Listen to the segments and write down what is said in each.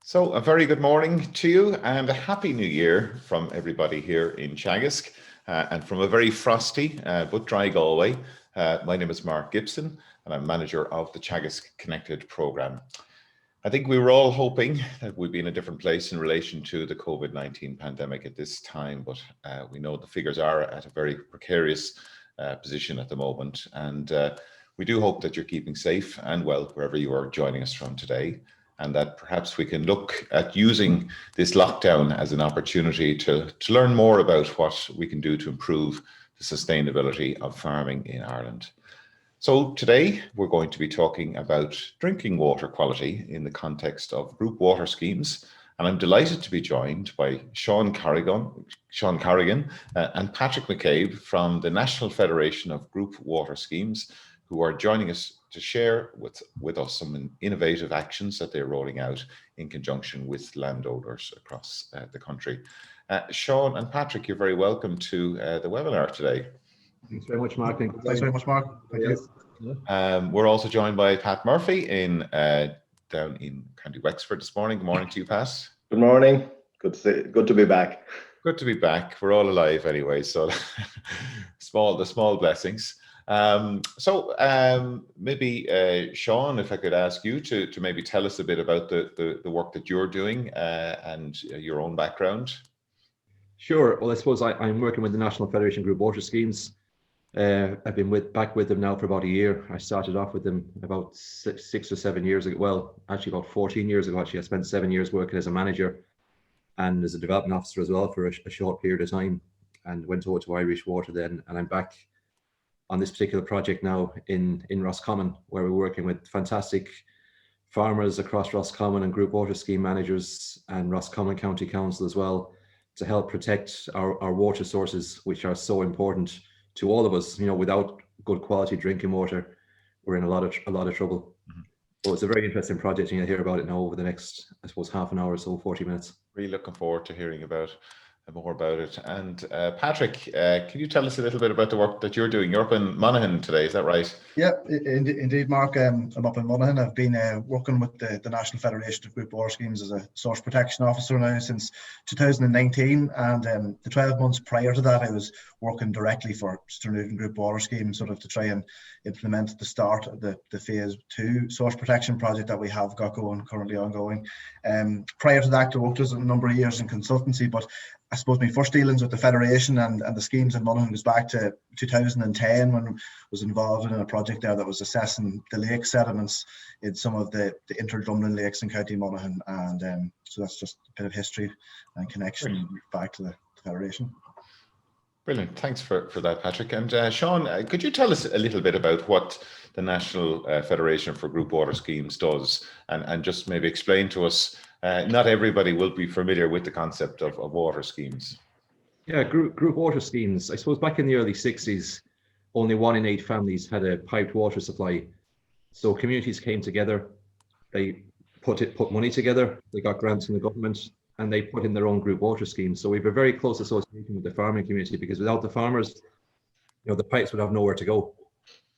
So a very good morning to you and a happy new year from everybody here in Teagasc and from a very frosty but dry Galway. My name is Mark Gibson and I'm manager of the Teagasc Connected programme. I think we were all hoping that we'd be in a different place in relation to the COVID-19 pandemic at this time, but we know the figures are at a very precarious position at the moment, and we do hope that you're keeping safe and well wherever you are joining us from today, and that perhaps we can look at using this lockdown as an opportunity to learn more about what we can do to improve the sustainability of farming in Ireland. So today we're going to be talking about drinking water quality in the context of group water schemes, and I'm delighted to be joined by Sean Corrigan and Patrick McCabe from the National Federation of Group Water Schemes, who are joining us to share with us some innovative actions that they're rolling out in conjunction with landowners across the country. Sean and Patrick, you're very welcome to the webinar today. Thanks very much, Mark. Thanks very much, Mark. Thank you. We're also joined by Pat Murphy down in County Wexford this morning. Good morning to you, Pat. Good morning. Good to be back. Good to be back. We're all alive anyway, so the small blessings. Maybe Sean, if I could ask you to maybe tell us a bit about the work that you're doing and your own background. Sure. Well, I suppose I'm working with the National Federation of Group Water Schemes. I've been back with them now for about a year. I started off with them about 6 or 7 years ago. Well, actually about 14 years ago. Actually, I spent 7 years working as a manager and as a development officer as well for a short period of time, and went over to Irish Water then. And I'm back on this particular project now in Roscommon, where we're working with fantastic farmers across Roscommon and group water scheme managers and Roscommon County Council as well, to help protect our water sources, which are so important to all of us. You know, without good quality drinking water, we're in a lot of trouble. Mm-hmm. So it's a very interesting project, and you'll hear about it now over the next, I suppose, half an hour or so, 40 minutes. Really looking forward to hearing more about it. And Patrick, can you tell us a little bit about the work that you're doing? You're up in Monaghan today, is that right? Yeah, indeed, Mark. I'm up in Monaghan. I've been working with the National Federation of Group Water Schemes as a source protection officer now since 2019, and the 12 months prior to that I was working directly for Untreated Group Water Schemes, sort of to try and implement the start of the phase 2 source protection project that we have got currently ongoing. Prior to that, I worked as a number of years in consultancy, but I suppose my first dealings with the Federation and the schemes in Monaghan goes back to 2010, when I was involved in a project there that was assessing the lake sediments in some of the inter-Drumlin lakes in County Monaghan, and so that's just a bit of history and connection back to the Federation. Brilliant, thanks for that, Patrick. And Sean, could you tell us a little bit about what the National Federation for Group Water Schemes does, and just maybe explain to us, not everybody will be familiar with the concept of water schemes. Yeah, group water schemes. I suppose back in the early 60s, only 1 in 8 families had a piped water supply. So communities came together, they put money together, they got grants from the government, and they put in their own group water schemes. So we have a very close association with the farming community, because without the farmers, you know, the pipes would have nowhere to go.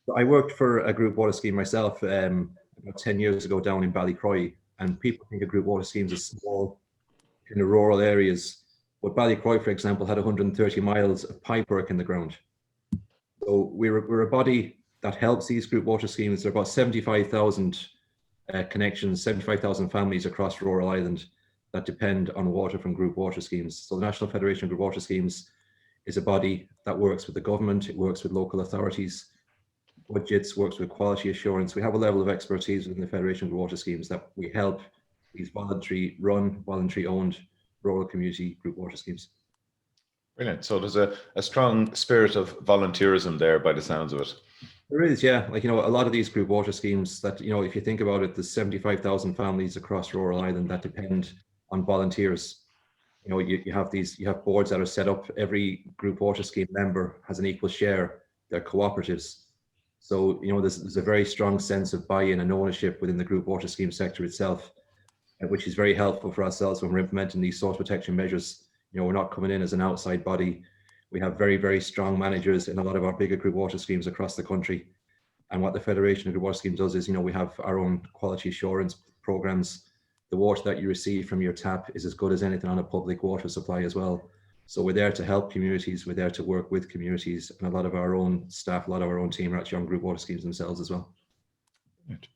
So I worked for a group water scheme myself about 10 years ago down in Ballycroy, and people think of group water schemes as small in the rural areas. But Ballycroy, for example, had 130 miles of pipe work in the ground. So we're a body that helps these group water schemes. There are about 75,000 connections, 75,000 families across rural Ireland that depend on water from group water schemes. So the National Federation of Group Water Schemes is a body that works with the government, it works with local authorities, budgets, works with quality assurance. We have a level of expertise within the Federation of Group Water Schemes that we help these voluntary-run, voluntary-owned rural community group water schemes. Brilliant. So there's a strong spirit of volunteerism there by the sounds of it. There is, yeah. Like, you know, a lot of these group water schemes that, you know, if you think about it, there's 75,000 families across rural Ireland that depend on volunteers. You know, you have boards that are set up. Every group water scheme member has an equal share. They're cooperatives. So, you know, there's a very strong sense of buy-in and ownership within the group water scheme sector itself, which is very helpful for ourselves when we're implementing these source protection measures. You know, we're not coming in as an outside body. We have very, very strong managers in a lot of our bigger group water schemes across the country. And what the Federation of Group Water Schemes does is, you know, we have our own quality assurance programs the water that you receive from your tap is as good as anything on a public water supply as well. So we're there to help communities, we're there to work with communities, and a lot of our own staff, a lot of our own team are actually on group water schemes themselves as well. Right.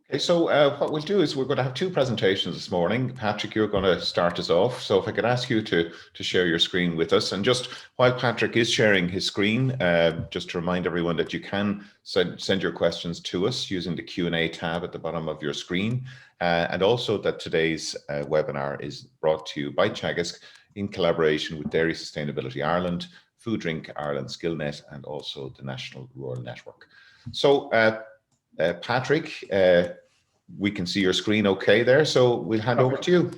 Okay, so what we'll do is we're going to have two presentations this morning. Patrick, you're going to start us off. So if I could ask you to share your screen with us. And just while Patrick is sharing his screen, just to remind everyone that you can send your questions to us using the Q&A tab at the bottom of your screen. And also that today's webinar is brought to you by Teagasc in collaboration with Dairy Sustainability Ireland, Food Drink Ireland, SkillNet, and also the National Rural Network. So Patrick, we can see your screen okay there, so we'll hand over to you.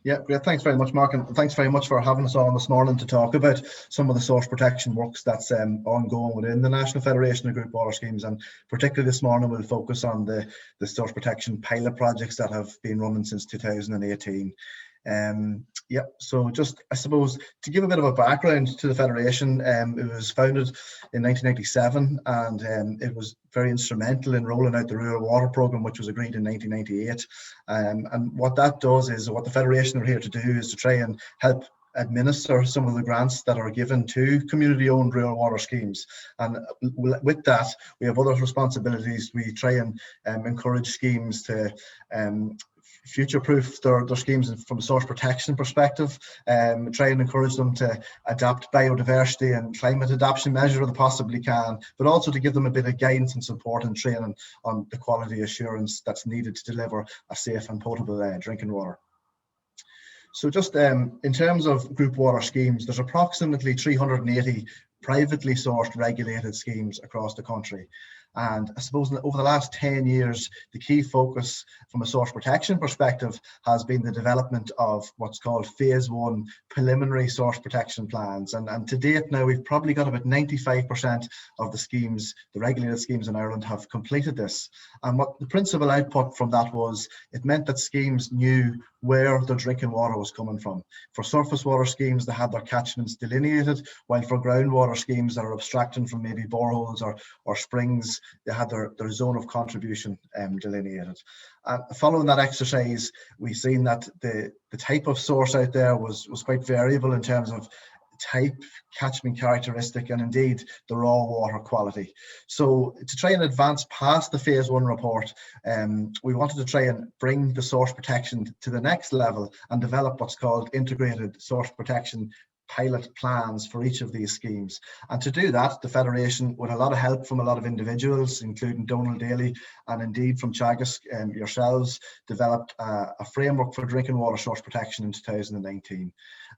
Yeah, great. Thanks very much, Mark, and thanks very much for having us on this morning to talk about some of the source protection works that's ongoing within the National Federation of Group Water Schemes, and particularly this morning we'll focus on the source protection pilot projects that have been running since 2018. Yeah, so just, I suppose, to give a bit of a background to the Federation, it was founded in 1997, and it was very instrumental in rolling out the Rural Water Programme, which was agreed in 1998. And what that does is, what the Federation are here to do is to try and help administer some of the grants that are given to community-owned rural water schemes. And with that, we have other responsibilities. We try and encourage schemes to future-proof their schemes from a source protection perspective, try and encourage them to adapt biodiversity and climate adaptation measure where they possibly can, but also to give them a bit of guidance and support and training on the quality assurance that's needed to deliver a safe and potable drinking water. So just in terms of group water schemes, there's approximately 380 privately sourced regulated schemes across the country. And I suppose over the last 10 years, the key focus from a source protection perspective has been the development of what's called phase 1 preliminary source protection plans. And to date now, we've probably got about 95% of the schemes, the regulated schemes in Ireland, have completed this. And what the principal output from that was, it meant that schemes knew where their drinking water was coming from. For surface water schemes, they had their catchments delineated, while for groundwater schemes that are abstracting from maybe boreholes or springs, they had their zone of contribution delineated. Following that exercise, we've seen that the type of source out there was quite variable in terms of type, catchment characteristic, and indeed the raw water quality. So to try and advance past the phase 1 report, we wanted to try and bring the source protection to the next level and develop what's called integrated source protection pilot plans for each of these schemes. And to do that, the Federation, with a lot of help from a lot of individuals, including Donald Daly and indeed from Teagasc and yourselves, developed a framework for drinking water source protection in 2019.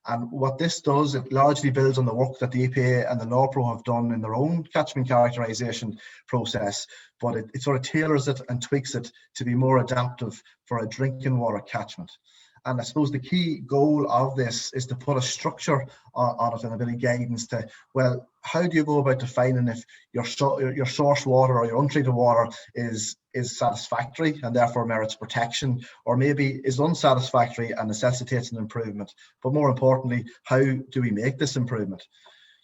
And what this does, it largely builds on the work that the EPA and the Law Pro have done in their own catchment characterisation process, but it sort of tailors it and tweaks it to be more adaptive for a drinking water catchment. And I suppose the key goal of this is to put a structure on it and a bit of guidance to, well, how do you go about defining if your source water or your untreated water is satisfactory and therefore merits protection, or maybe is unsatisfactory and necessitates an improvement? But more importantly, how do we make this improvement?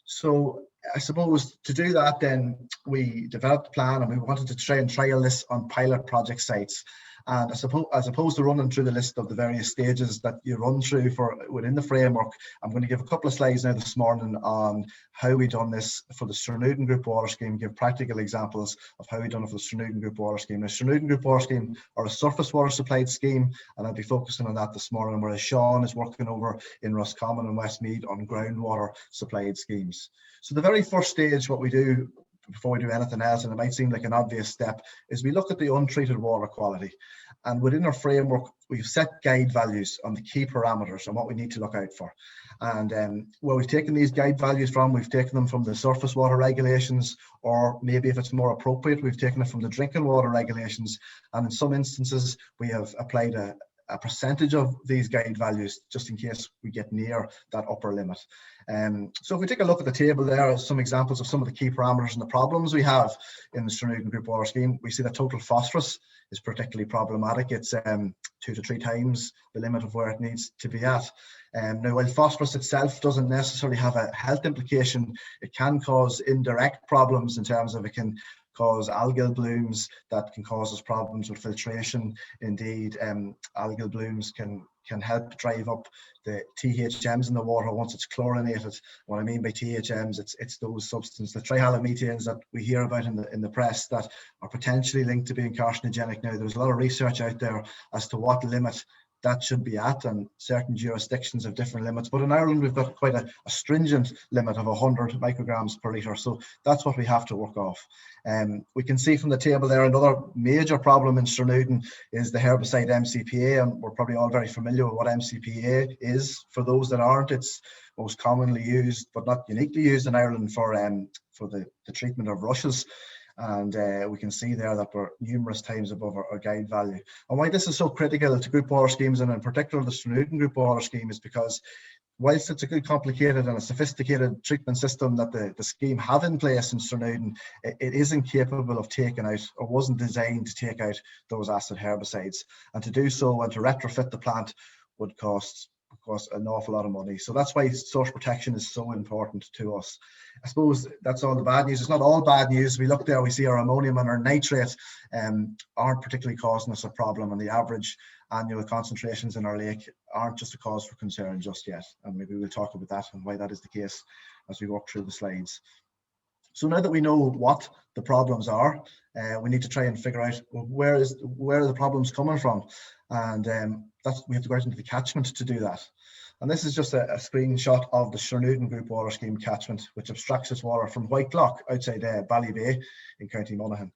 So I suppose to do that, then we developed a plan and we wanted to try and trial this on pilot project sites. And as opposed to running through the list of the various stages that you run through within the framework, I'm going to give a couple of slides now this morning on how we done this for the Sternuden Group Water Scheme, give practical examples of how we done it for the Sternuden Group Water Scheme. The Sternuden Group Water Scheme are a surface water supplied scheme, and I'll be focusing on that this morning, whereas Sean is working over in Roscommon and Westmeath on groundwater supplied schemes. So the very first stage, what we do before we do anything else, and it might seem like an obvious step, is we look at the untreated water quality. And within our framework, we've set guide values on the key parameters and what we need to look out for. And where we've taken these guide values from, we've taken them from the surface water regulations, or maybe if it's more appropriate, we've taken it from the drinking water regulations. And in some instances, we have applied a percentage of these guide values just in case we get near that upper limit. So if we take a look at the table, there are some examples of some of the key parameters and the problems we have in the Sternuden Group Water Scheme. We see that total phosphorus is particularly problematic. It's 2 to 3 times the limit of where it needs to be at. Now, while phosphorus itself doesn't necessarily have a health implication, it can cause indirect problems in terms of it can cause algal blooms that can cause us problems with filtration. Indeed, algal blooms can help drive up the THMs in the water once it's chlorinated. What I mean by THMs, it's those substances, the trihalomethanes that we hear about in the press that are potentially linked to being carcinogenic. Now, there's a lot of research out there as to what limit that should be at, and certain jurisdictions have different limits. But in Ireland, we've got quite a stringent limit of 100 micrograms per litre. So that's what we have to work off. We can see from the table there, another major problem in Sternuden is the herbicide MCPA, and we're probably all very familiar with what MCPA is. For those that aren't, it's most commonly used, but not uniquely used in Ireland for the treatment of rushes. And we can see there that we're numerous times above our guide value. And why this is so critical to group water schemes, and in particular the Sternuden group water scheme, is because whilst it's a good, complicated and a sophisticated treatment system that the scheme have in place in Sternuden, it isn't capable of taking out, or wasn't designed to take out, those acid herbicides. And to do so and to retrofit the plant would cost an awful lot of money. So that's why source protection is so important to us. I suppose that's all the bad news. It's not all bad news. We look there, we see our ammonium and our nitrate aren't particularly causing us a problem, and the average annual concentrations in our lake aren't just a cause for concern just yet. And maybe we'll talk about that and why that is the case as we walk through the slides. So now that we know what the problems are, we need to try and figure out where are the problems coming from, and we have to go out into the catchment to do that. And this is just a screenshot of the Sternuden Group Water Scheme catchment, which abstracts its water from Whitelock outside Ballybay in County Monaghan.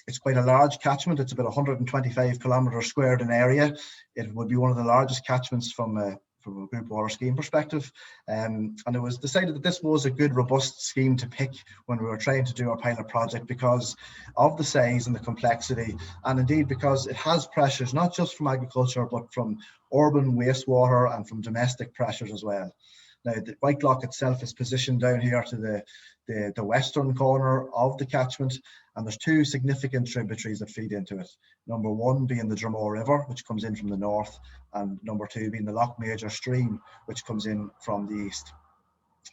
It's quite a large catchment. It's about 125 kilometres squared in area. It would be one of the largest catchments from a group water scheme perspective, and it was decided that this was a good, robust scheme to pick when we were trying to do our pilot project, because of the size and the complexity, and indeed because it has pressures not just from agriculture but from urban wastewater and from domestic pressures as well. Now, the Whitelock itself is positioned down here to the western corner of the catchment, and there's two significant tributaries that feed into it. Number one being the Dromore River, which comes in from the north, and number two being the Loch Major stream, which comes in from the east.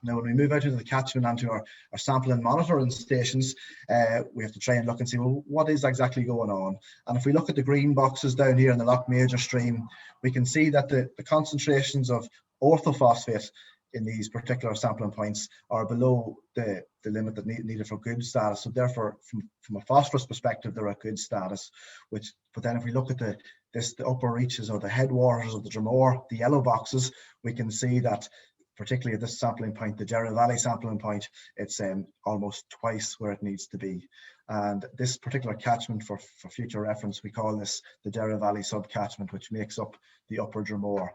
Now, when we move out into the catchment and to our sample and monitoring stations, we have to try and look and see, well, what is exactly going on? And if we look at the green boxes down here in the Loch Major stream, we can see that the concentrations of orthophosphate in these particular sampling points are below the limit that needed for good status. So therefore, from a phosphorus perspective, they're at good status. But then if we look at the upper reaches or the headwaters of the Dromore, the yellow boxes, we can see that particularly at this sampling point, the Derry Valley sampling point, it's almost twice where it needs to be. And this particular catchment, for future reference, we call this the Derry Valley subcatchment, which makes up the upper Dromore.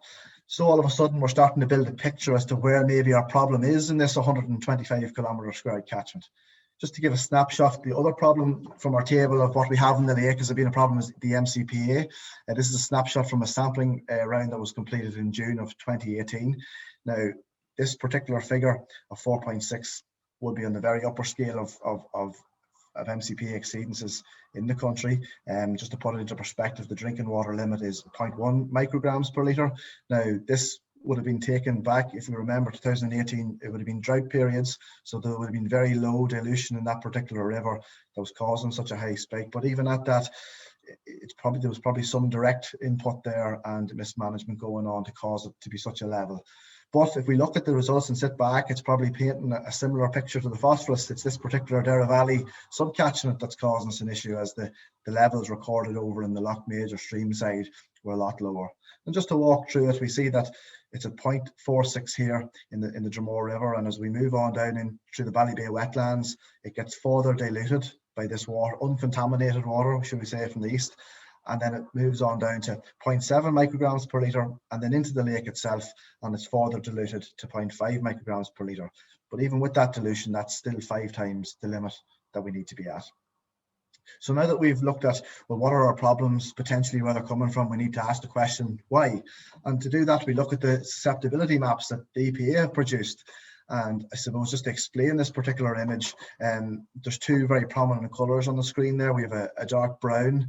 So all of a sudden, we're starting to build a picture as to where maybe our problem is in this 125 kilometre squared catchment. Just to give a snapshot, the other problem from our table of what we have in the lake has been a problem is the MCPA. This is a snapshot from a sampling round that was completed in June of 2018. Now, this particular figure of 4.6 would be on the very upper scale of MCPA exceedances in the country. Just to put it into perspective, the drinking water limit is 0.1 micrograms per litre. Now, this would have been taken back, if we remember 2018, it would have been drought periods, so there would have been very low dilution in that particular river that was causing such a high spike. But even at that, there was probably some direct input there and mismanagement going on to cause it to be such a level. But if we look at the results and sit back, it's probably painting a similar picture to the phosphorus. It's this particular Derry Valley subcatchment that's causing us an issue, as the levels recorded over in the Loch Major stream side were a lot lower. And just to walk through it, we see that it's at 0.46 here in the Dromore River, and as we move on down in through the Ballybay wetlands, it gets further diluted by this water, uncontaminated water, should we say, from the east. And then it moves on down to 0.7 micrograms per litre, and then into the lake itself, and it's further diluted to 0.5 micrograms per litre. But even with that dilution, that's still 5 times the limit that we need to be at. So now that we've looked at, well, what are our problems, potentially where they're coming from, we need to ask the question, why? And to do that, we look at the susceptibility maps that the EPA have produced. And I suppose just to explain this particular image, there's two very prominent colours on the screen there. We have a dark brown,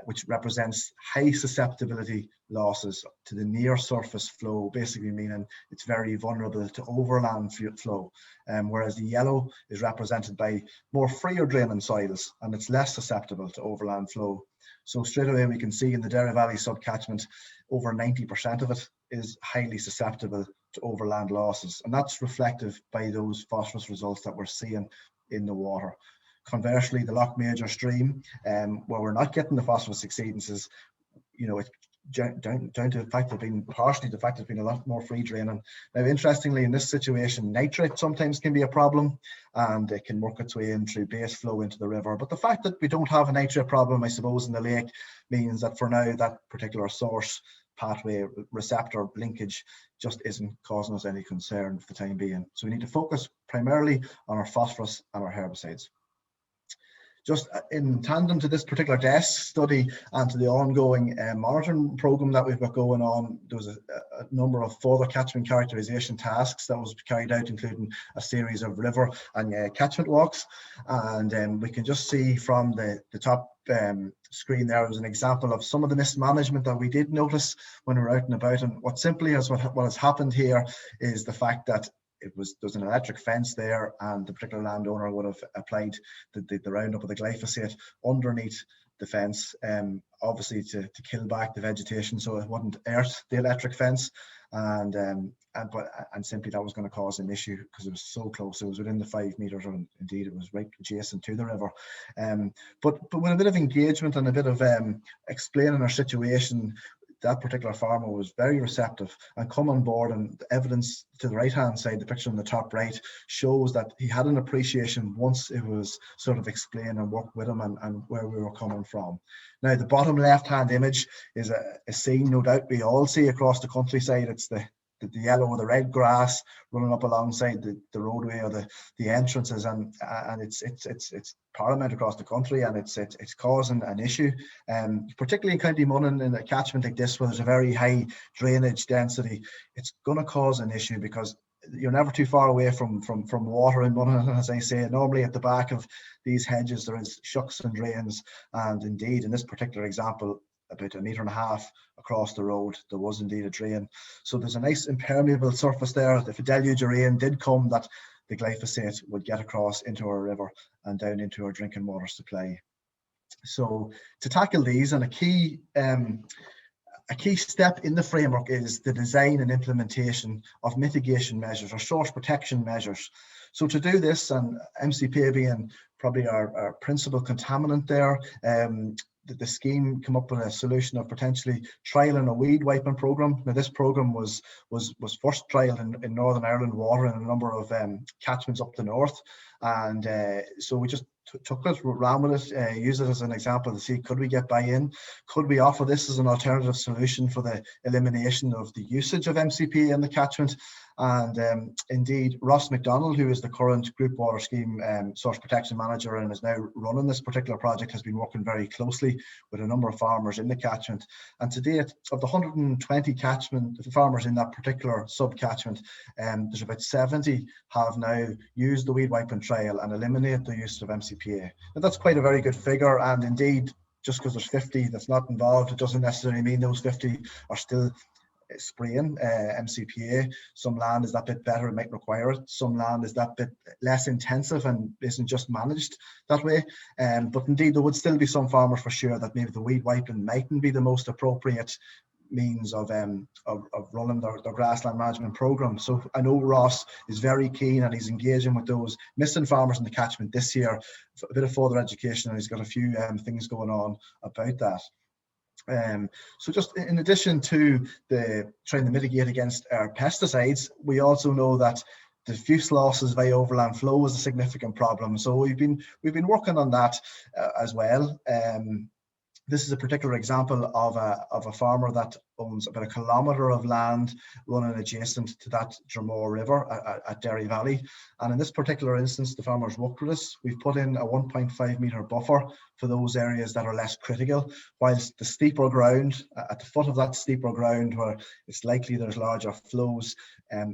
which represents high susceptibility losses to the near surface flow, basically meaning it's very vulnerable to overland flow. Whereas the yellow is represented by more freer draining soils, and it's less susceptible to overland flow. So straight away we can see in the Derry Valley subcatchment, over 90% of it is highly susceptible to overland losses, and that's reflective by those phosphorus results that we're seeing in the water. Conversely, the Loch Major stream, where we're not getting the phosphorus exceedances, you know, it's down to the fact of being partially the fact it's been a lot more free draining. Now, interestingly, in this situation, nitrate sometimes can be a problem, and it can work its way in through base flow into the river. But the fact that we don't have a nitrate problem, I suppose, in the lake means that for now that particular source pathway receptor linkage just isn't causing us any concern for the time being. So we need to focus primarily on our phosphorus and our herbicides. Just in tandem to this particular Teagasc study and to the ongoing monitoring program that we've got going on, there was a number of further catchment characterization tasks that was carried out, including a series of river and catchment walks. And we can just see from the top screen there was an example of some of the mismanagement that we did notice when we were out and about. And what has happened here is the fact that there's an electric fence there, and the particular landowner would have applied the Roundup of the glyphosate underneath the fence, obviously to kill back the vegetation so it wouldn't earth the electric fence, and simply that was going to cause an issue because it was so close. It was within the 5 meters, or indeed it was right adjacent to the river. But with a bit of engagement and a bit of explaining our situation, that particular farmer was very receptive and come on board, and the evidence to the right hand side, the picture on the top right, shows that he had an appreciation once it was sort of explained and worked with him and where we were coming from. Now, the bottom left hand image is a scene no doubt we all see across the countryside. It's the yellow or the red grass running up alongside the roadway or the entrances, and it's paramount across the country, and it's causing an issue, particularly in County Monaghan in a catchment like this where there's a very high drainage density. It's going to cause an issue because you're never too far away from water in Monaghan, as I say. Normally at the back of these hedges there is shucks and drains, and indeed in this particular example, about 1.5 meters across the road, there was indeed a drain. So there's a nice impermeable surface there. If a deluge of rain did come, that the glyphosate would get across into our river and down into our drinking water supply. So to tackle these, and a key step in the framework is the design and implementation of mitigation measures or source protection measures. So to do this, and MCPA being probably our principal contaminant there, the scheme come up with a solution of potentially trialling a weed wiping program. Now, this program was first trialed in Northern Ireland water in a number of catchments up the north, and so we just took it, ran with it, used it as an example to see, could we get buy-in? Could we offer this as an alternative solution for the elimination of the usage of MCP in the catchment? And indeed, Ross McDonald, who is the current Group Water Scheme Source Protection Manager and is now running this particular project, has been working very closely with a number of farmers in the catchment. And to date, of the 120 catchment farmers in that particular sub-catchment, there's about 70 have now used the weed wiping trial and eliminated the use of MCPA. And that's quite a very good figure, and indeed, just because there's 50 that's not involved, it doesn't necessarily mean those 50 are still spraying MCPA. Some land is that bit better, it might require it. Some land is that bit less intensive and isn't just managed that way. But indeed, there would still be some farmers for sure that maybe the weed wiping mightn't be the most appropriate means of running their grassland management program. So I know Ross is very keen and he's engaging with those missing farmers in the catchment this year, a bit of further education, and he's got a few things going on about that. So just in addition to trying to mitigate against our pesticides, we also know that diffuse losses via overland flow is a significant problem. So we've been working on that as well. This is a particular example of a farmer that owns about 1 kilometre of land running adjacent to that Dromore River at Derry Valley. And in this particular instance, the farmers worked with us. We've put in a 1.5 metre buffer for those areas that are less critical, whilst the steeper ground, at the foot of that steeper ground where it's likely there's larger flows,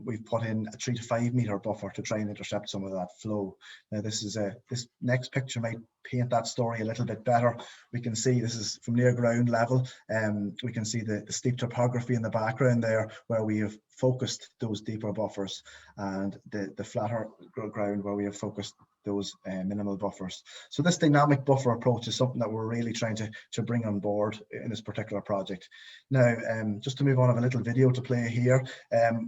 we've put in a 3 to 5 metre buffer to try and intercept some of that flow. Now this next picture might paint that story a little bit better. We can see this is from near ground level, we can see the steep topography in the background there where we have focused those deeper buffers, and the flatter ground where we have focused those minimal buffers. So this dynamic buffer approach is something that we're really trying to bring on board in this particular project. Now, just to move on, I have a little video to play here.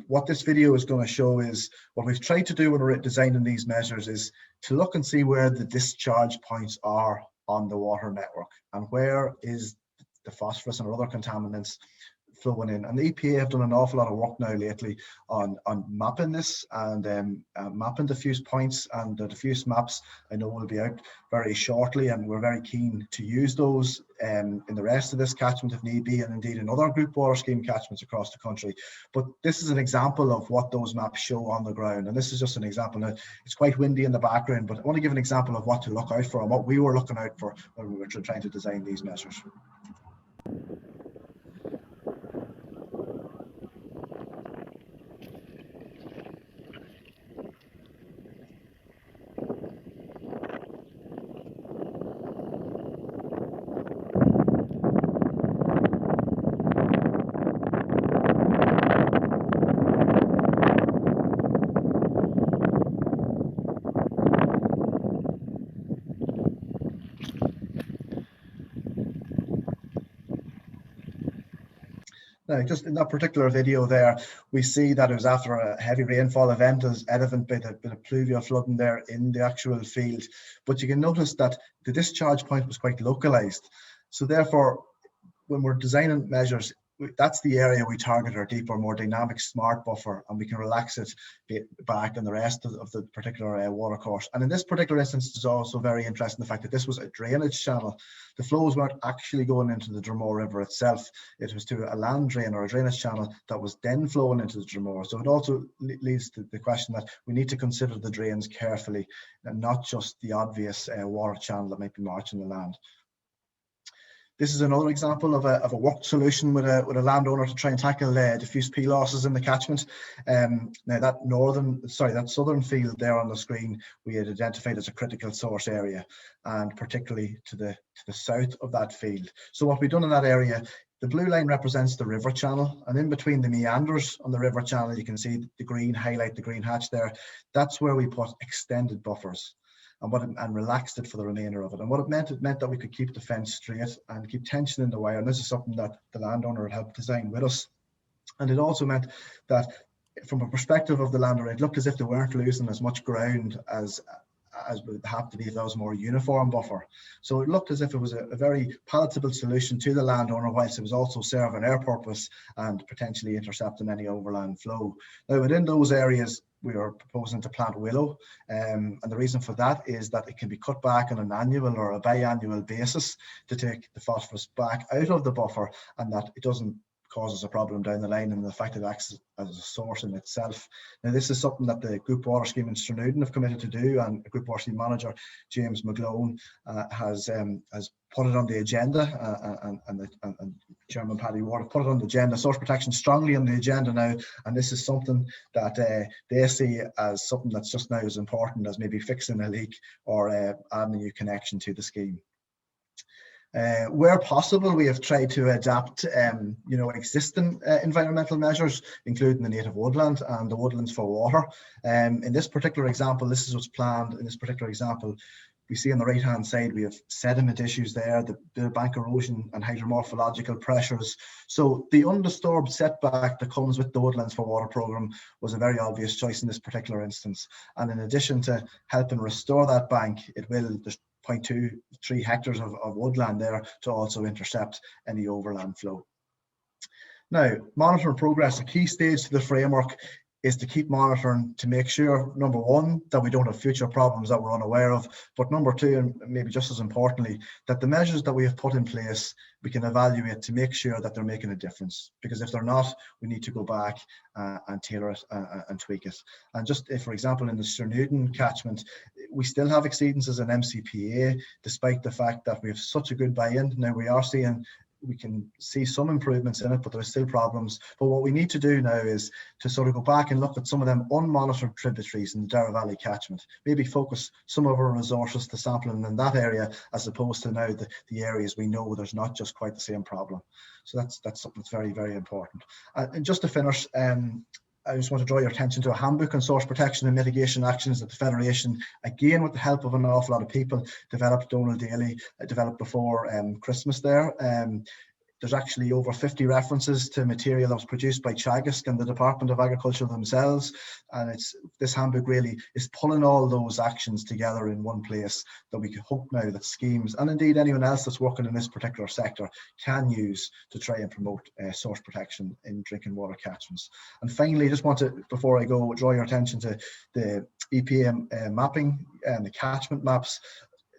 What this video is going to show is what we've tried to do when we're designing these measures is to look and see where the discharge points are on the water network and where is the phosphorus and other contaminants flowing in. And the EPA have done an awful lot of work now lately on mapping this and mapping diffuse points, and the diffuse maps I know will be out very shortly, and we're very keen to use those in the rest of this catchment if need be, and indeed in other group water scheme catchments across the country. But this is an example of what those maps show on the ground, and this is just an example. Now, it's quite windy in the background, but I want to give an example of what to look out for and what we were looking out for when we were trying to design these measures. Now, just in that particular video there, we see that it was after a heavy rainfall event, as evident by the bit of pluvial flooding there in the actual field. But you can notice that the discharge point was quite localized. So therefore, when we're designing measures, that's the area we target our deeper, more dynamic smart buffer, and we can relax it back in the rest of the particular water course. And in this particular instance, it's also very interesting the fact that this was a drainage channel. The flows weren't actually going into the Dromore River itself. It was to a land drain or a drainage channel that was then flowing into the Dromore. So it also leads to the question that we need to consider the drains carefully and not just the obvious water channel that might be marching the land. This is another example of a worked solution with a landowner to try and tackle diffuse pea losses in the catchment. Now that southern field there on the screen, we had identified as a critical source area, and particularly to the south of that field. So what we've done in that area, the blue line represents the river channel, and in between the meanders on the river channel, you can see the green highlight, the green hatch there. That's where we put extended buffers and relaxed it for the remainder of it. And what it meant that we could keep the fence straight and keep tension in the wire. And this is something that the landowner had helped design with us. And it also meant that from a perspective of the landowner, it looked as if they weren't losing as much ground as would have to be if that was a more uniform buffer. So it looked as if it was a very palatable solution to the landowner, whilst it was also serving their purpose and potentially intercepting any overland flow. Now, within those areas, we are proposing to plant willow, and the reason for that is that it can be cut back on an annual or a biannual basis to take the phosphorus back out of the buffer, and that it doesn't cause us a problem down the line, and the fact it acts as a source in itself. Now, this is something that the Group Water Scheme in Stranooden have committed to do, and Group Water Scheme Manager James McGlone has put it on the agenda, and Chairman Paddy Ward have put it on the agenda. Source protection strongly on the agenda now, and this is something that they see as something that's just now as important as maybe fixing a leak or adding a new connection to the scheme. Where possible, we have tried to adapt existing environmental measures, including the native woodland and the woodlands for water. In this particular example, this is what's planned. In this particular example, we see on the right-hand side, we have sediment issues there, the bank erosion and hydromorphological pressures. So the undisturbed setback that comes with the Woodlands for Water programme was a very obvious choice in this particular instance. And in addition to helping restore that bank, there's 0.23 hectares of woodland there to also intercept any overland flow. Now, monitoring progress, a key stage to the framework is to keep monitoring to make sure, number one, that we don't have future problems that we're unaware of, but number two, and maybe just as importantly, that the measures that we have put in place, we can evaluate to make sure that they're making a difference. Because if they're not, we need to go back and tailor it and tweak it. And just if, for example, in the Sternuden catchment, we still have exceedances in MCPA, despite the fact that we have such a good buy-in. Now we can see some improvements in it, but there's still problems. But what we need to do now is to sort of go back and look at some of them unmonitored tributaries in the Darra Valley catchment, maybe focus some of our resources to sampling in that area, as opposed to now the areas we know there's not just quite the same problem. So that's something that's very, very important. And just to finish, I just want to draw your attention to a handbook on source protection and mitigation actions that the Federation, again with the help of an awful lot of people, developed. Donald Daly developed before Christmas there. There's actually over 50 references to material that was produced by Teagasc and the Department of Agriculture themselves. And this handbook really is pulling all those actions together in one place that we can hope now that schemes, and indeed anyone else that's working in this particular sector, can use to try and promote source protection in drinking water catchments. And finally, just want to, before I go, draw your attention to the EPA mapping and the catchment maps.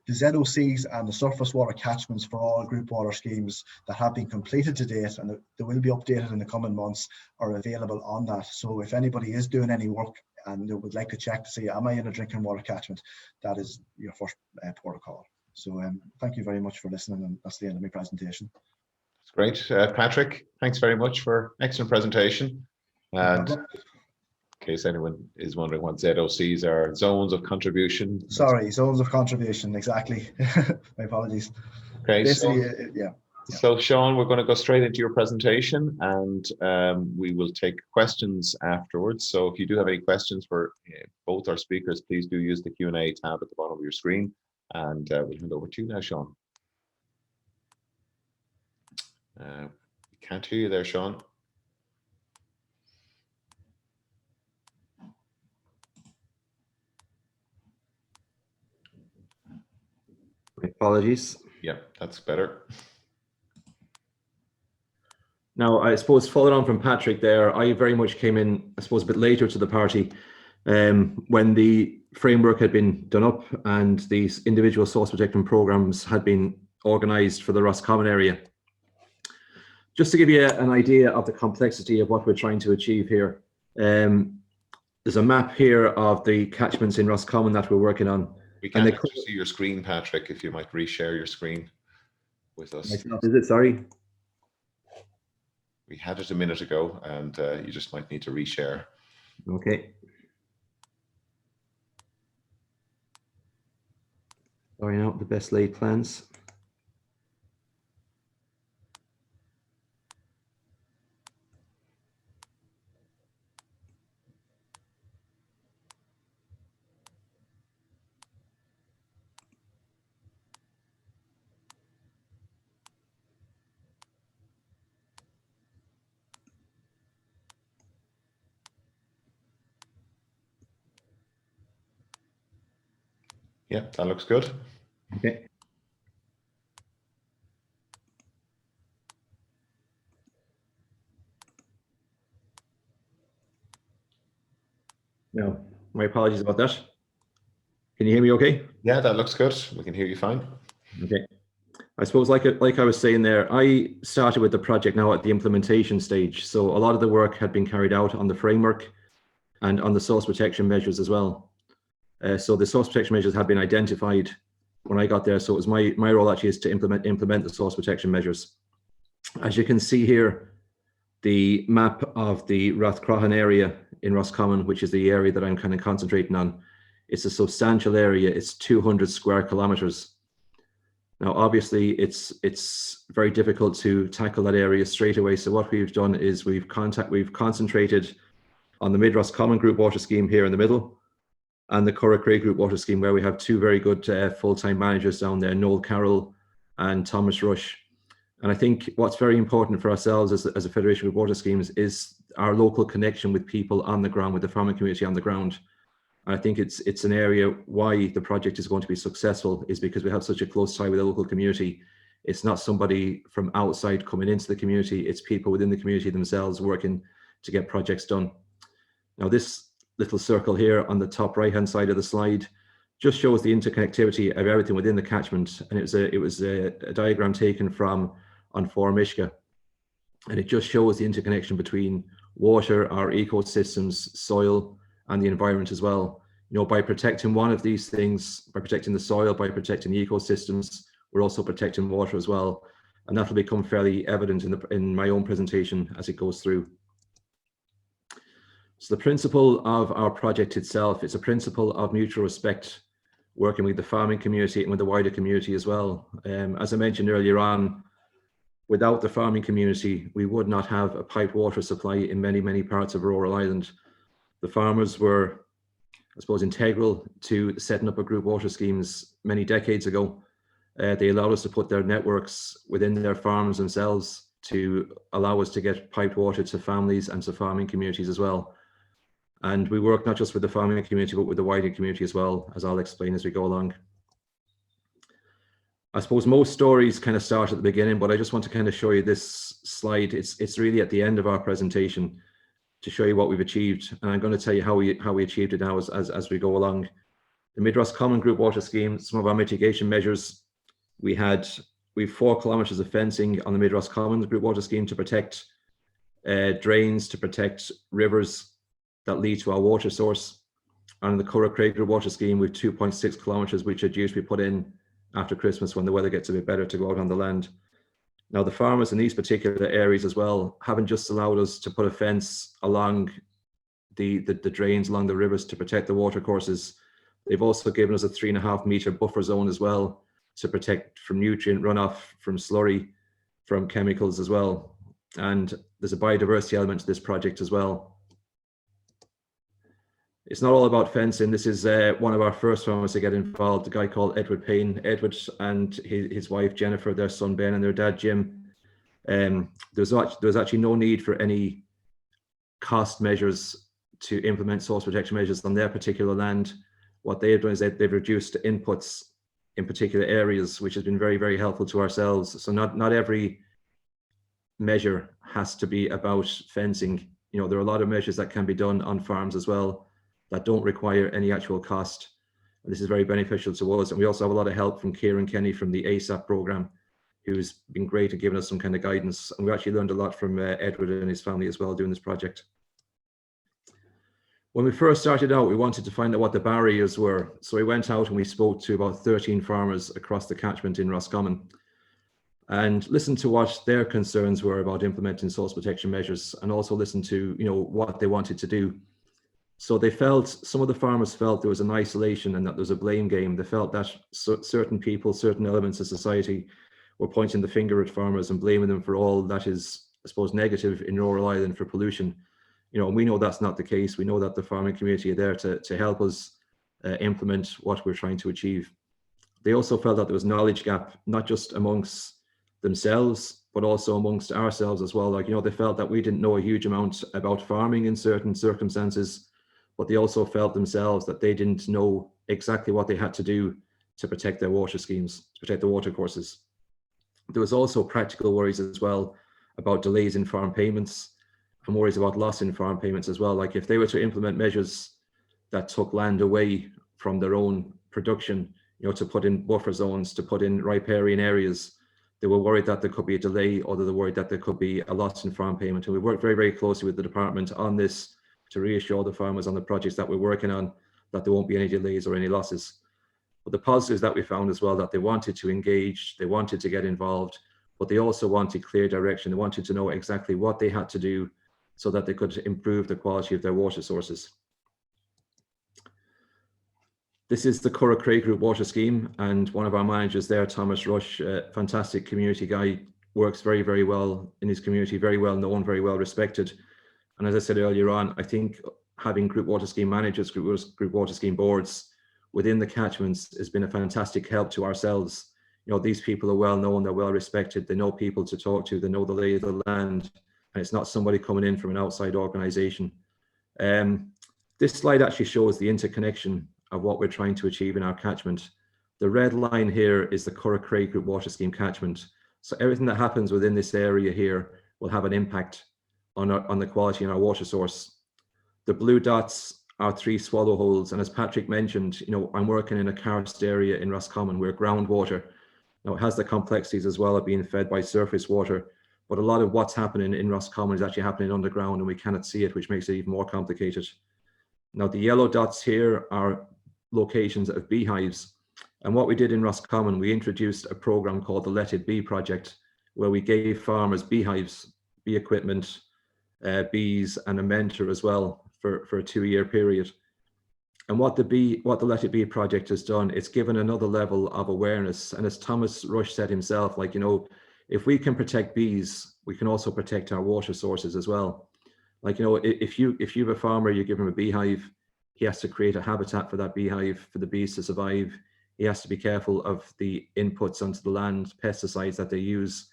The ZOCs and the surface water catchments for all group water schemes that have been completed to date, and they will be updated in the coming months, are available on that. So if anybody is doing any work and they would like to check to see, am I in a drinking water catchment, that is your first port of call. So thank you very much for listening, and that's the end of my presentation. That's great. Patrick, thanks very much for excellent presentation. And in case anyone is wondering what ZOCs are, zones of contribution. Sorry, zones of contribution, exactly. My apologies. Okay, yeah. So Sean, we're going to go straight into your presentation, and we will take questions afterwards. So if you do have any questions for both our speakers, please do use the Q&A tab at the bottom of your screen, and we'll hand over to you now, Sean. Can't hear you there, Sean. Apologies. Yeah, that's better. Now, I suppose following on from Patrick there, I very much came in, I suppose, a bit later to the party when the framework had been done up and these individual source protection programs had been organised for the Roscommon area. Just to give you an idea of the complexity of what we're trying to achieve here, there's a map here of the catchments in Roscommon that we're working on. We can't actually see your screen, Patrick, if you might reshare your screen with us. Is it? Sorry. We had it a minute ago, and you just might need to reshare. Okay. Sorry, not the best laid plans. Yeah, that looks good. Okay. No, my apologies about that. Can you hear me okay? Yeah, that looks good. We can hear you fine. Okay. I suppose like I was saying there, I started with the project now at the implementation stage. So a lot of the work had been carried out on the framework and on the source protection measures as well. So the source protection measures had been identified when I got there. So it was my role actually is to implement the source protection measures. As you can see here, the map of the Rathcroghan area in Roscommon, which is the area that I'm kind of concentrating on. It's a substantial area. It's 200 square kilometers. Now, obviously, it's very difficult to tackle that area straight away. So what we've done is we've concentrated on the Mid-Roscommon Group Water Scheme here in the middle, and the Corrigan Group Water Scheme, where we have two very good full-time managers down there, Noel Carroll and Thomas Rush. And I think what's very important for ourselves as a Federation of Water Schemes is our local connection with people on the ground, with the farming community on the ground. And I think it's an area why the project is going to be successful is because we have such a close tie with the local community. It's not somebody from outside coming into the community, it's people within the community themselves working to get projects done. Now this little circle here on the top right hand side of the slide just shows the interconnectivity of everything within the catchment, and it was a diagram taken from Mishka, and it just shows the interconnection between water, our ecosystems, soil, and the environment as well. You know, by protecting one of these things, by protecting the soil, by protecting the ecosystems, we're also protecting water as well, and that will become fairly evident in my own presentation as it goes through. So the principle of our project itself is a principle of mutual respect, working with the farming community and with the wider community as well. As I mentioned earlier on, without the farming community, we would not have a piped water supply in many, many parts of rural Ireland. The farmers were, I suppose, integral to setting up a group water schemes many decades ago. They allowed us to put their networks within their farms themselves to allow us to get piped water to families and to farming communities as well. And we work not just with the farming community, but with the wider community as well, as I'll explain as we go along. I suppose most stories kind of start at the beginning, but I just want to kind of show you this slide. It's really at the end of our presentation to show you what we've achieved. And I'm going to tell you how we achieved it now as we go along. The Mid-Ross Common Group Water Scheme, some of our mitigation measures, we've 4 kilometres of fencing on the Mid-Ross Common Group Water Scheme to protect drains, to protect rivers that lead to our water source. And in the Corrigan Group Water Scheme, we've 2.6 kilometres, which are due to be put in after Christmas when the weather gets a bit better to go out on the land. Now, the farmers in these particular areas as well haven't just allowed us to put a fence along the drains along the rivers to protect the water courses. They've also given us a 3.5 metre buffer zone as well to protect from nutrient runoff, from slurry, from chemicals as well. And there's a biodiversity element to this project as well. It's not all about fencing. This is one of our first farmers to get involved, a guy called Edward Payne. Edward and his wife Jennifer, their son Ben, and their dad Jim. There's actually no need for any cost measures to implement source protection measures on their particular land. What they've done is they've reduced inputs in particular areas, which has been very, very helpful to ourselves. So not every measure has to be about fencing. You know, there are a lot of measures that can be done on farms as well that don't require any actual cost. And this is very beneficial to us. And we also have a lot of help from Kieran Kenny from the ASAP program, who's been great at giving us some kind of guidance. And we actually learned a lot from Edward and his family as well doing this project. When we first started out, we wanted to find out what the barriers were. So we went out and we spoke to about 13 farmers across the catchment in Roscommon and listened to what their concerns were about implementing source protection measures, and also listened to, you know, what they wanted to do. So they felt, some of the farmers felt there was an isolation and that there was a blame game. They felt that certain people, certain elements of society were pointing the finger at farmers and blaming them for all that is, I suppose, negative in rural Ireland for pollution. You know, and we know that's not the case. We know that the farming community are there to help us implement what we're trying to achieve. They also felt that there was knowledge gap, not just amongst themselves, but also amongst ourselves as well. Like, you know, they felt that we didn't know a huge amount about farming in certain circumstances, but they also felt themselves that they didn't know exactly what they had to do to protect their water schemes, to protect the water courses. There was also practical worries as well about delays in farm payments and worries about loss in farm payments as well. Like if they were to implement measures that took land away from their own production, you know, to put in buffer zones, to put in riparian areas, they were worried that there could be a delay, or they were worried that there could be a loss in farm payment. And we worked very, very closely with the department on this to reassure the farmers on the projects that we're working on that there won't be any delays or any losses. But the positives that we found as well, that they wanted to engage, they wanted to get involved, but they also wanted clear direction. They wanted to know exactly what they had to do so that they could improve the quality of their water sources. This is the Corrigan Group Water Scheme, and one of our managers there, Thomas Rush, a fantastic community guy, works very, very well in his community, very well known, very well respected. And as I said earlier on, I think having group water scheme managers, group water scheme boards within the catchments has been a fantastic help to ourselves. You know, these people are well known, they're well respected, they know people to talk to, they know the lay of the land, and it's not somebody coming in from an outside organization. This slide actually shows the interconnection of what we're trying to achieve in our catchment. The red line here is the Corrigan Group Water Scheme catchment. So everything that happens within this area here will have an impact on the quality in our water source. The blue dots are 3 swallow holes. And as Patrick mentioned, I'm working in a karst area in Roscommon where groundwater, now it has the complexities as well of being fed by surface water, but a lot of what's happening in Roscommon is actually happening underground and we cannot see it, which makes it even more complicated. Now the yellow dots here are locations of beehives. And what we did in Roscommon, we introduced a program called the Let It Be project, where we gave farmers beehives, bee equipment, bees, and a mentor as well for a 2-year period. And what the Let It Be project has done, it's given another level of awareness. And as Thomas Rush said himself, if we can protect bees, we can also protect our water sources as well. If you have a farmer, you give him a beehive, he has to create a habitat for that beehive for the bees to survive. He has to be careful of the inputs onto the land, pesticides that they use.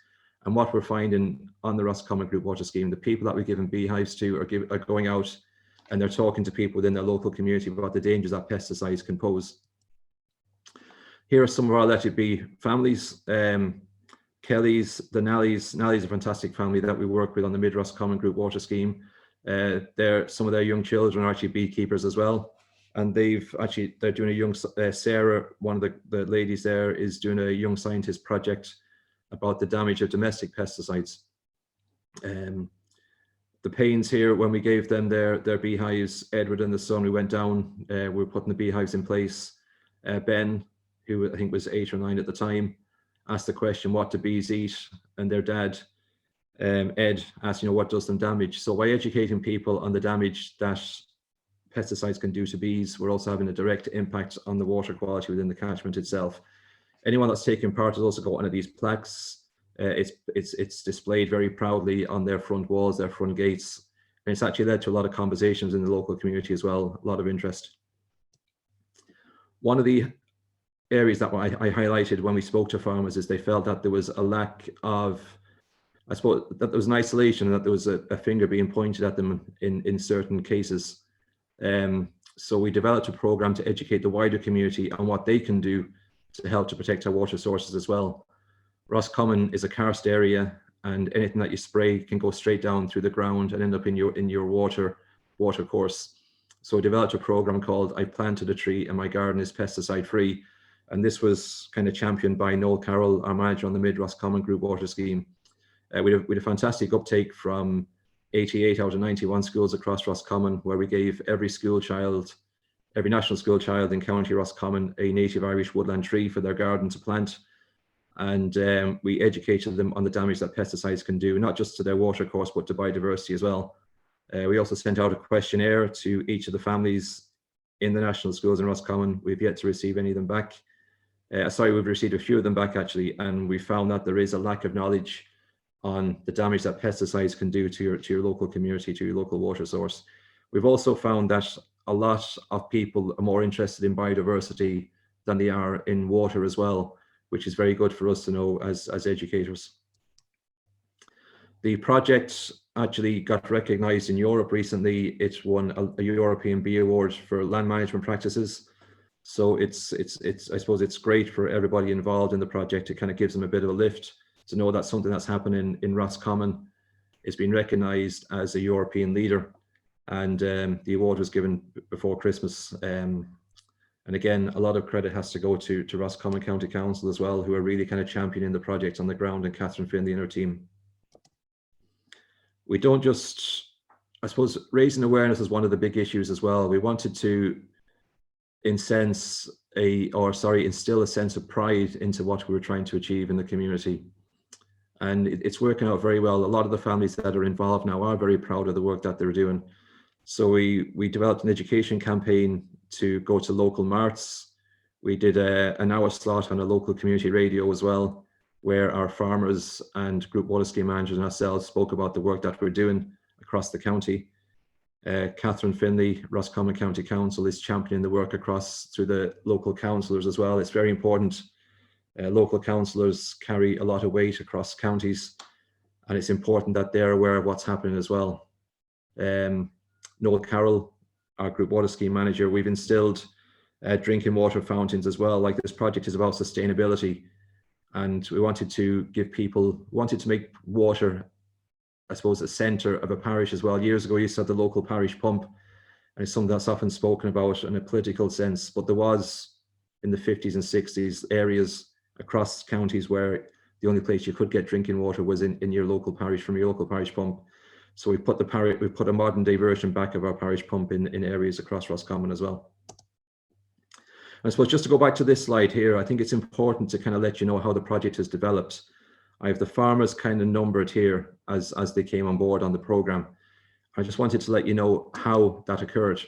And what we're finding on the Roscommon Group Water Scheme, the people that we're giving beehives to are going out and they're talking to people within their local community about the dangers that pesticides can pose. Here are some of our Let It Be families. Kelly's, the Nallies. Nallies a fantastic family that we work with on the Mid Roscommon Group Water Scheme. Some of their young children are actually beekeepers as well. And they're doing a young, Sarah, one of the ladies there, is doing a young scientist project about the damage of domestic pesticides. The Paynes here, when we gave them their beehives, Edward and the son, we went down, we were putting the beehives in place. Ben, who I think was 8 or 9 at the time, asked the question, what do bees eat? And their dad, Ed, asked, what does them damage? So by educating people on the damage that pesticides can do to bees, we're also having a direct impact on the water quality within the catchment itself. Anyone that's taking part has also got one of these plaques. It's displayed very proudly on their front walls, their front gates. And it's actually led to a lot of conversations in the local community as well, a lot of interest. One of the areas that I highlighted when we spoke to farmers is they felt that there was a lack of, I suppose, that there was an isolation and that there was a finger being pointed at them in certain cases. So we developed a program to educate the wider community on what they can do to help to protect our water sources as well. Roscommon is a karst area, and anything that you spray can go straight down through the ground and end up in your water course. So we developed a program called I Planted a Tree and My Garden is Pesticide Free. And this was kind of championed by Noel Carroll, our manager on the Mid Roscommon Group Water Scheme. We had a fantastic uptake from 88 out of 91 schools across Roscommon, where we gave every national school child in County Roscommon a native Irish woodland tree for their garden to plant. And we educated them on the damage that pesticides can do, not just to their water course, but to biodiversity as well. We also sent out a questionnaire to each of the families in the national schools in Roscommon. We've yet to receive any of them back. We've received a few of them back actually, and we found that there is a lack of knowledge on the damage that pesticides can do to your local community, to your local water source. We've also found that a lot of people are more interested in biodiversity than they are in water as well, which is very good for us to know as educators. The project actually got recognized in Europe recently. It won a European Bee Award for land management practices. So I suppose it's great for everybody involved in the project. It kind of gives them a bit of a lift to know that something that's happening in Roscommon is being recognized as a European leader. And the award was given before Christmas. And again, a lot of credit has to go to Roscommon County Council as well, who are really kind of championing the project on the ground, and Catherine Finley and her team. We don't just, I suppose, raising awareness is one of the big issues as well. We wanted to instill a sense of pride into what we were trying to achieve in the community. And it's working out very well. A lot of the families that are involved now are very proud of the work that they're doing. So we developed an education campaign to go to local marts. We did an hour slot on a local community radio as well, where our farmers and group water scheme managers and ourselves spoke about the work that we're doing across the county. Catherine Finley, Roscommon County Council, is championing the work across through the local councillors as well. It's very important. Local councillors carry a lot of weight across counties, and it's important that they're aware of what's happening as well. Noel Carroll, our group water scheme manager, we've instilled drinking water fountains as well. Like, this project is about sustainability, and we wanted to make water, I suppose, a centre of a parish as well. Years ago, we used to have the local parish pump, and it's something that's often spoken about in a political sense, but there was in the 50s and 60s areas across counties where the only place you could get drinking water was in your local parish, from your local parish pump. So we put a modern day version back of our parish pump in areas across Roscommon as well. I suppose just to go back to this slide here, I think it's important to kind of let you know how the project has developed. I have the farmers kind of numbered here as they came on board on the program. I just wanted to let you know how that occurred.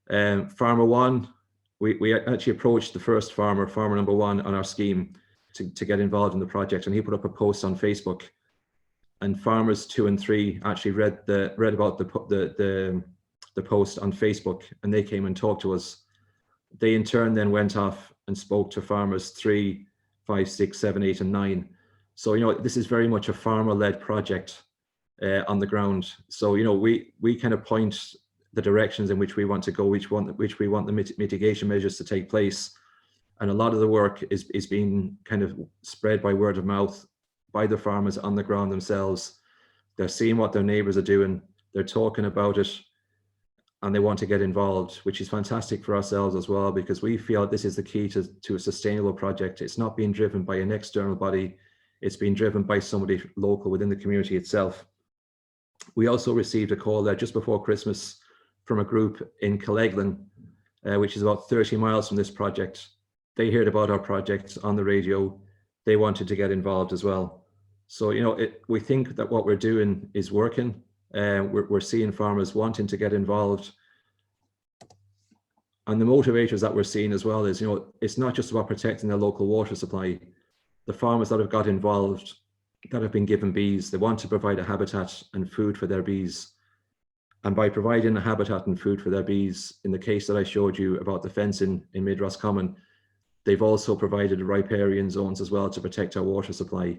Farmer one, we actually approached the first farmer number one on our scheme to get involved in the project, and he put up a post on Facebook. And farmers 2 and 3 actually read about the post on Facebook, and they came and talked to us. They in turn then went off and spoke to farmers 3, 5, 6, 7, 8, and 9. So, you know, this is very much a farmer-led project on the ground. So, you know, we kind of point the directions in which we want to go, which we want the mitigation measures to take place. And a lot of the work is being kind of spread by word of mouth by the farmers on the ground themselves. They're seeing what their neighbours are doing, they're talking about it, and they want to get involved, which is fantastic for ourselves as well, because we feel this is the key to a sustainable project. It's not being driven by an external body, it's being driven by somebody local within the community itself. We also received a call there just before Christmas from a group in Corrigan, which is about 30 miles from this project. They heard about our project on the radio. They wanted to get involved as well. So, you know, we think that what we're doing is working. We're seeing farmers wanting to get involved. And the motivators that we're seeing as well is, you know, it's not just about protecting their local water supply. The farmers that have got involved, that have been given bees, they want to provide a habitat and food for their bees. And by providing a habitat and food for their bees, in the case that I showed you about the fencing in Mid Roscommon, they've also provided riparian zones as well to protect our water supply.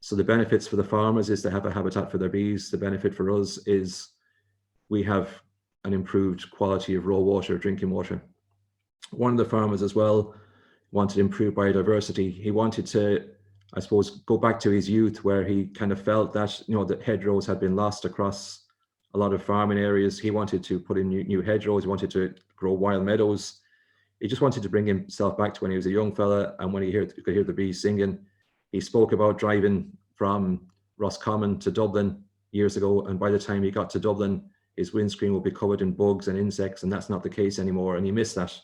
So the benefits for the farmers is to have a habitat for their bees. The benefit for us is we have an improved quality of raw water, drinking water. One of the farmers as well wanted improved biodiversity. He wanted to, I suppose, go back to his youth where he kind of felt that, you know, that hedgerows had been lost across a lot of farming areas. He wanted to put in new hedgerows. He wanted to grow wild meadows. He just wanted to bring himself back to when he was a young fella, and when he could hear the bees singing. He spoke about driving from Roscommon to Dublin years ago, and by the time he got to Dublin, his windscreen would be covered in bugs and insects, and that's not the case anymore, and he missed that.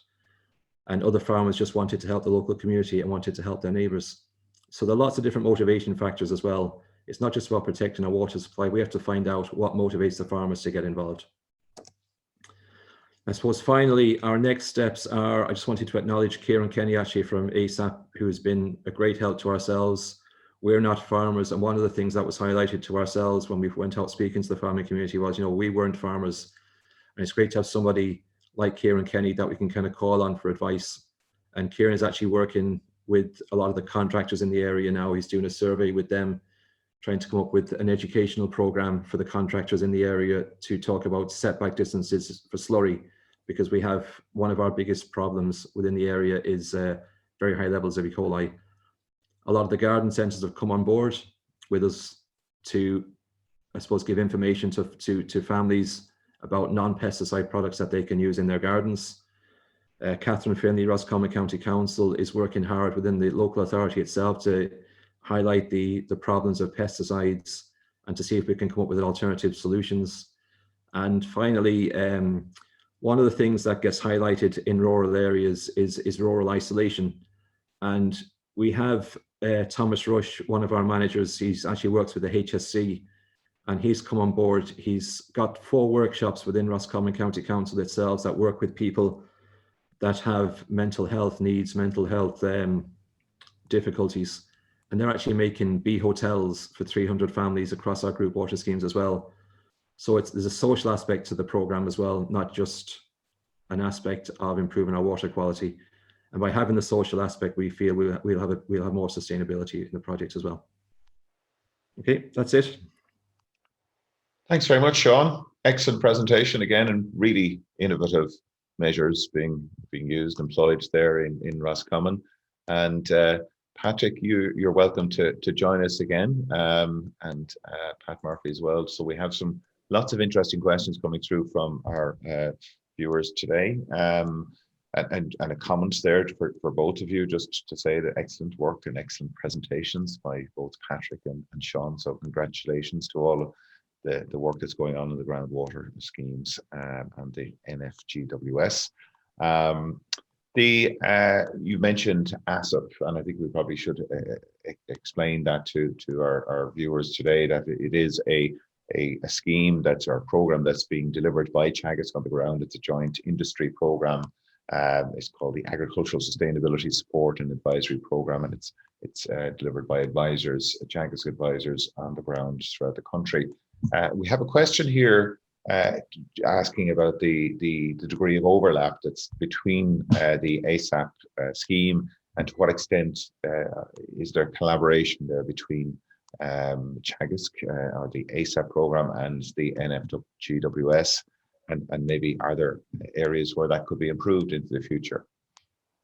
And other farmers just wanted to help the local community and wanted to help their neighbours. So there are lots of different motivation factors as well. It's not just about protecting our water supply. We have to find out what motivates the farmers to get involved. I suppose finally, our next steps are, I just wanted to acknowledge Kieran Kenny actually from ASAP, who's been a great help to ourselves. We're not farmers, and one of the things that was highlighted to ourselves when we went out speaking to the farming community was, you know, we weren't farmers. And it's great to have somebody like Kieran Kenny that we can kind of call on for advice. And Kieran is actually working with a lot of the contractors in the area now. He's doing a survey with them, trying to come up with an educational program for the contractors in the area to talk about setback distances for slurry, because we have one of our biggest problems within the area is very high levels of E. coli. A lot of the garden centres have come on board with us to, I suppose, give information to families about non-pesticide products that they can use in their gardens. Catherine Finley, Roscommon County Council, is working hard within the local authority itself to highlight the problems of pesticides and to see if we can come up with alternative solutions. And finally, one of the things that gets highlighted in rural areas is rural isolation. And we have Thomas Rush, one of our managers, he's actually works with the HSC, and he's come on board. He's got 4 workshops within Roscommon County Council itself that work with people that have mental health needs, mental health difficulties. And they're actually making bee hotels for 300 families across our group water schemes as well. So there's a social aspect to the program as well, not just an aspect of improving our water quality. And by having the social aspect, we feel we'll have more sustainability in the project as well. Okay, that's it. Thanks very much, Sean. Excellent presentation again, and really innovative measures being used, employed there in Roscommon. And Patrick, you're welcome to join us again, and Pat Murphy as well. So we have some Lots of interesting questions coming through from our viewers today. And a comment there for both of you, just to say that excellent work and excellent presentations by both Patrick and Sean. So congratulations to all of the work that's going on in the groundwater schemes and the NFGWS. You mentioned ASAP, and I think we probably should explain that to our viewers today, that it is a scheme that's our program that's being delivered by Teagasc on the ground. It's a joint industry program. It's called the Agricultural Sustainability Support and Advisory Program, and it's delivered by advisors, Teagasc advisors on the ground throughout the country. We have a question here asking about the degree of overlap that's between the ASAP scheme, and to what extent is there collaboration there between Teagasc or the ASAP program and the NFGWS, and maybe are there areas where that could be improved into the future?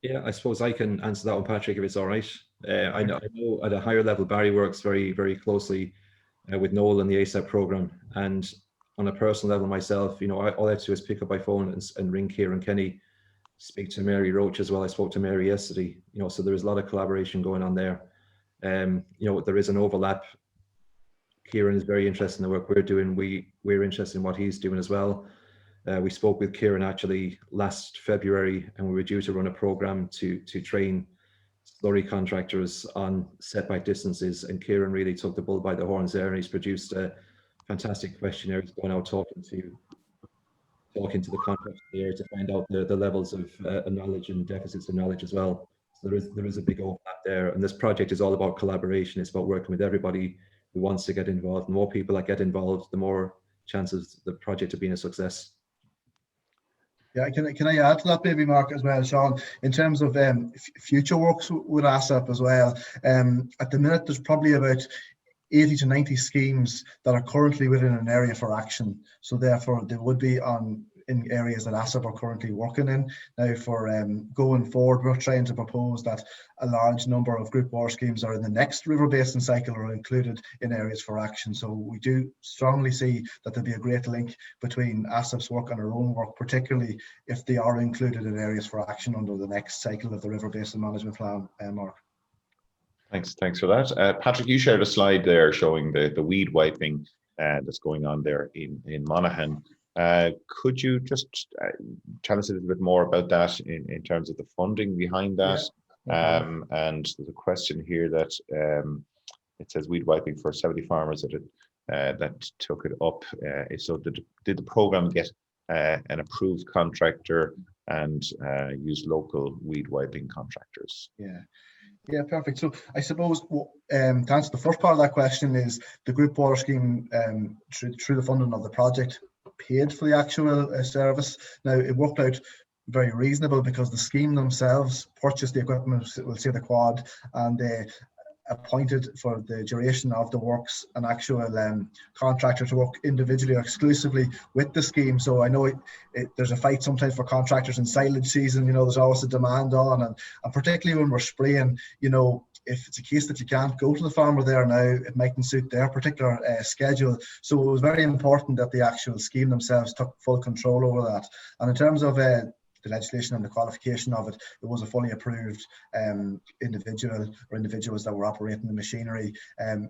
Yeah, I suppose I can answer that one, Patrick, if it's all right. I know at a higher level, Barry works very, very closely with Noel and the ASAP program, and on a personal level myself, all I have to do is pick up my phone and ring Kieran Kenny, speak to Mary Roach as well. I spoke to Mary yesterday, so there is a lot of collaboration going on there. There is an overlap. Kieran is very interested in the work we're doing. We're interested in what he's doing as well. We spoke with Kieran actually last February, and we were due to run a program to train slurry contractors on setback distances, and Kieran really took the bull by the horns there, and he's produced a fantastic questionnaire. He's going out talking to the contractors there to find out the levels of knowledge and deficits of knowledge as well. So there is a big overlap there, and this project is all about collaboration. It's about working with everybody who wants to get involved. The more people that get involved, the more chances the project of being a success. Yeah, can I add to that maybe, Mark, as well, Sean, in terms of future works with ASAP as well. At the minute, there's probably about 80 to 90 schemes that are currently within an area for action. So therefore, they would be in areas that ASAP are currently working in. Now, for going forward, we're trying to propose that a large number of group water schemes are in the next river basin cycle are included in areas for action. So we do strongly see that there'll be a great link between ASAP's work and our own work, particularly if they are included in areas for action under the next cycle of the river basin management plan, Mark. Thanks for that. Patrick, you shared a slide there showing the weed wiping that's going on there in Monaghan. Could you just tell us a little bit more about that in terms of the funding behind that? Yeah. And there's a question here that it says weed wiping for 70 farmers that took it up. So did the program get an approved contractor and use local weed wiping contractors? Yeah, perfect. So I suppose to answer the first part of that question is the group water scheme through the funding of the project paid for the actual service. Now, it worked out very reasonable because the scheme themselves purchased the equipment, we'll say the quad, and they appointed for the duration of the works an actual contractor to work individually or exclusively with the scheme. So I know there's a fight sometimes for contractors in silage season. There's always a demand on, and particularly when we're spraying, if it's a case that you can't go to the farmer there now, it mightn't suit their particular schedule. So it was very important that the actual scheme themselves took full control over that. And in terms of the legislation and the qualification of it, it was a fully approved individual or individuals that were operating the machinery.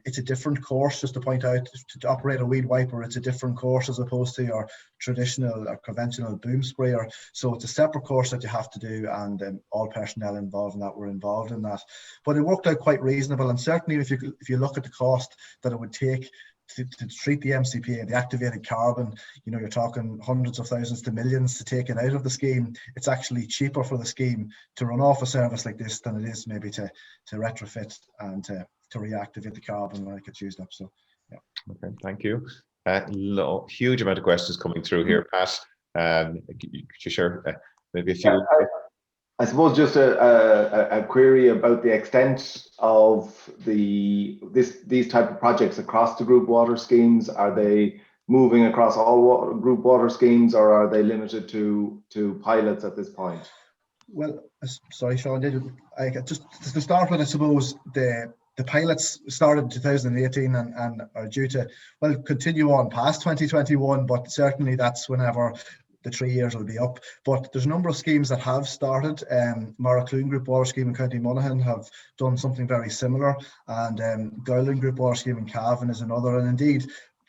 It's a different course, just to point out, to operate a weed wiper, it's a different course as opposed to your traditional or conventional boom sprayer. So it's a separate course that you have to do, and all personnel involved in that were involved in that. But it worked out quite reasonable, and certainly if you look at the cost that it would take to treat the MCPA, the activated carbon, you're talking hundreds of thousands to millions to take it out of the scheme. It's actually cheaper for the scheme to run off a service like this than it is maybe to retrofit and to reactivate the carbon when it gets used up. So, yeah. Okay, thank you. Huge amount of questions coming through here, Pat. Could you share maybe a few? I suppose just a query about the extent of these type of projects across the group water schemes. Are they moving across all group water schemes, or are they limited to pilots at this point? Well, sorry, Sean. Just to start with, I suppose the the pilots started in 2018 and are due to, well, continue on past 2021, but certainly that's whenever the 3 years will be up. But there's a number of schemes that have started. Maracloon Group Water Scheme in County Monaghan have done something very similar, and Gowland Group Water Scheme in Cavan is another. And indeed,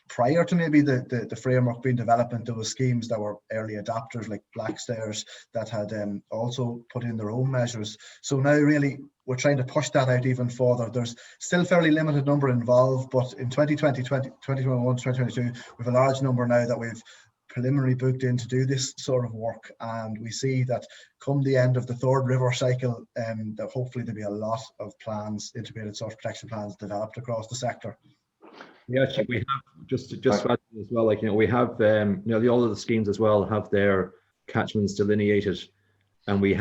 prior to maybe the framework being developed, there were schemes that were early adapters like Blackstairs that had also put in their own measures. So now really we're trying to push that out even further. There's still fairly limited number involved, but in 2020, 2021, 2022, we have a large number now that we've preliminary booked in to do this sort of work, and we see that come the end of the third river cycle, that hopefully there'll be a lot of plans, integrated source protection plans, developed across the sector. Yeah, actually, we have just as well. Like, you know, we have you know, all of the schemes as well have their catchments delineated, and we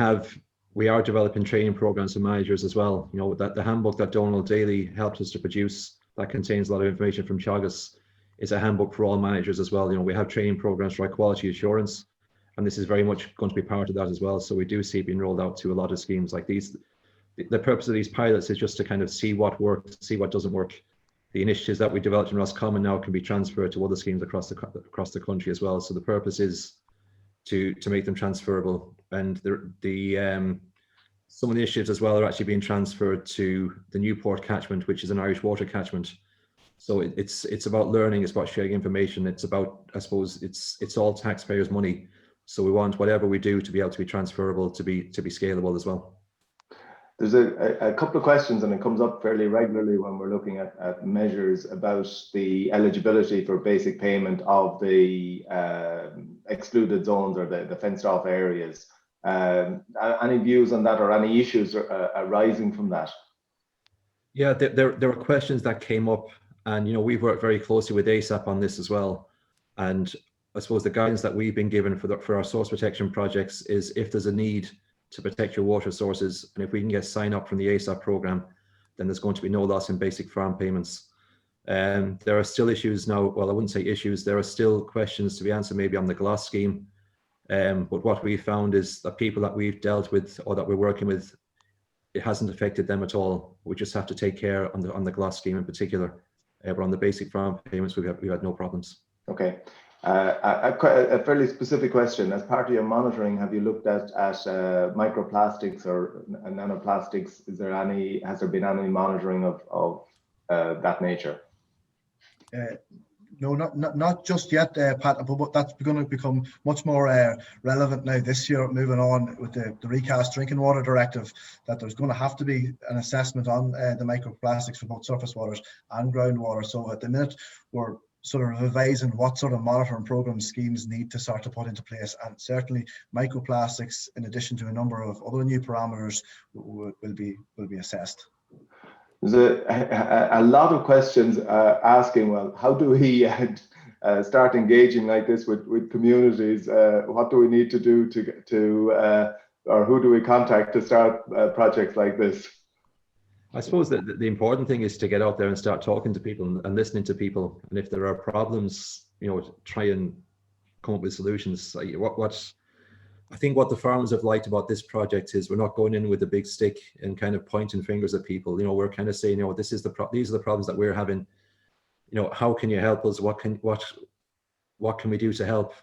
are developing training programs for managers as well. You know, that the handbook that Donald Daly helped us to produce, that contains a lot of information from Teagasc, is a handbook for all managers as well. You know, we have training programs for quality assurance, and this is very much going to be part of that as well. So we do see it being rolled out to a lot of schemes like these. The purpose of these pilots is just to kind of see what works, see what doesn't work. The initiatives that we developed in Roscommon now can be transferred to other schemes across the country as well. So the purpose is to make them transferable, and some of the initiatives as well are actually being transferred to the Newport catchment, which is an Irish water catchment. So it's about learning, it's about sharing information, it's about, I suppose, it's all taxpayers' money. So we want whatever we do to be able to be transferable, to be scalable as well. There's a couple of questions, and it comes up fairly regularly when we're looking at measures about the eligibility for basic payment of the excluded zones or the fenced off areas. Any views on that, or any issues arising from that? Yeah, there were questions that came up, and you know, we've worked very closely with ASAP on this as well. And I suppose the guidance that we've been given for our source protection projects is, if there's a need to protect your water sources, and if we can get sign up from the ASAP program, then there's going to be no loss in basic farm payments. There are still issues now. Well, I wouldn't say issues. There are still questions to be answered maybe on the GLOS scheme. But what we found is that people that we've dealt with or that we're working with, it hasn't affected them at all. We just have to take care on the GLOS scheme in particular. But on the basic farm payments, we've had no problems. Okay. A fairly specific question. As part of your monitoring, have you looked at microplastics or nanoplastics? Has there been any monitoring of that nature? No, not just yet, Pat, but that's going to become much more relevant now this year, moving on with the recast drinking water directive, that there's going to have to be an assessment on the microplastics for both surface waters and groundwater. So at the minute, we're sort of revising what sort of monitoring program schemes need to start to put into place, and certainly microplastics, in addition to a number of other new parameters, will be assessed. There's a lot of questions asking, well, how do we start engaging like this with communities? What do we need to do or who do we contact to start projects like this? I suppose that the important thing is to get out there and start talking to people and listening to people. And if there are problems, you know, try and come up with solutions. I think what the farmers have liked about this project is we're not going in with a big stick and kind of pointing fingers at people. You know, we're kind of saying, you know, these are the problems that we're having. You know, how can you help us? What can we do to help?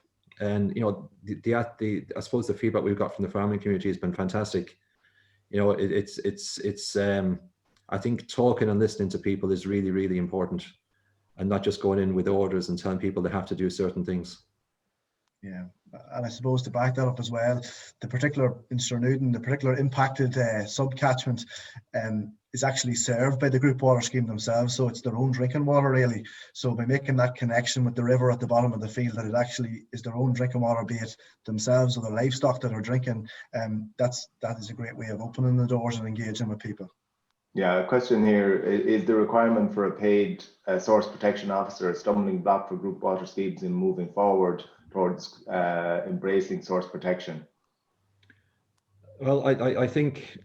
And you know, I suppose the feedback we've got from the farming community has been fantastic. You know, it's I think talking and listening to people is really, really important, and not just going in with orders and telling people they have to do certain things. Yeah, and I suppose to back that up as well, the particular in Sternuden, the particular impacted sub-catchment is actually served by the group water scheme themselves, so it's their own drinking water really. So by making that connection with the river at the bottom of the field, that it actually is their own drinking water, be it themselves or the livestock that are drinking, that is a great way of opening the doors and engaging with people. Yeah, a question here, is the requirement for a paid source protection officer a stumbling block for group water schemes in moving forward towards embracing source protection? Well, I think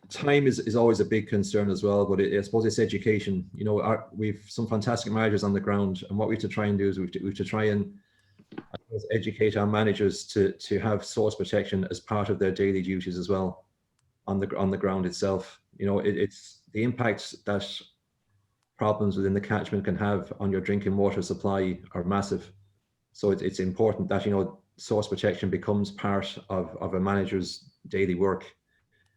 time is always a big concern as well, but I suppose it's education. You know, we've some fantastic managers on the ground, and what we have to try and do is we have to try and educate our managers to have source protection as part of their daily duties as well on the ground itself. You know, it's the impacts that problems within the catchment can have on your drinking water supply are massive. So it's important that, you know, source protection becomes part of a manager's daily work.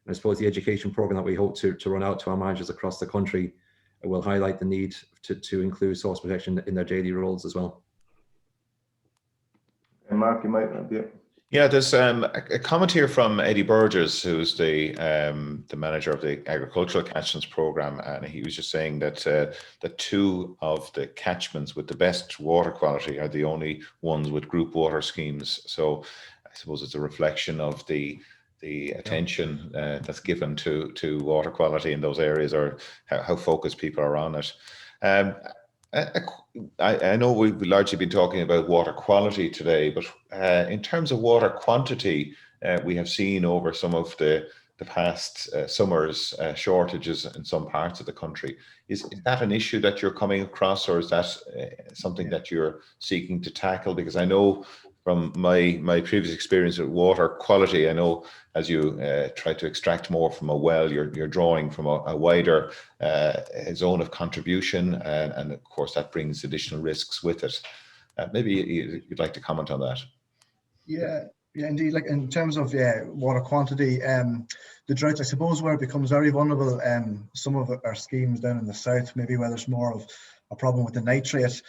And I suppose the education program that we hope to run out to our managers across the country will highlight the need to include source protection in their daily roles as well. And Mark, you might have, yeah. Yeah, there's a comment here from Eddie Burgess, who's the manager of the agricultural catchments program, and he was just saying that that 2 of the catchments with the best water quality are the only ones with group water schemes. So I suppose it's a reflection of the attention that's given to water quality in those areas, or how focused people are on it. I know we've largely been talking about water quality today, but in terms of water quantity, we have seen over some of the past summers shortages in some parts of the country. Is that an issue that you're coming across, or is that something that you're seeking to tackle? Because I know from my previous experience with water quality, I know as you try to extract more from a well, you're drawing from a wider zone of contribution, and of course that brings additional risks with it. Maybe you'd like to comment on that. Yeah, indeed. Like in terms of water quantity, the droughts, I suppose, where it becomes very vulnerable. Some of our schemes down in the south, maybe where there's more of a problem with the nitrate.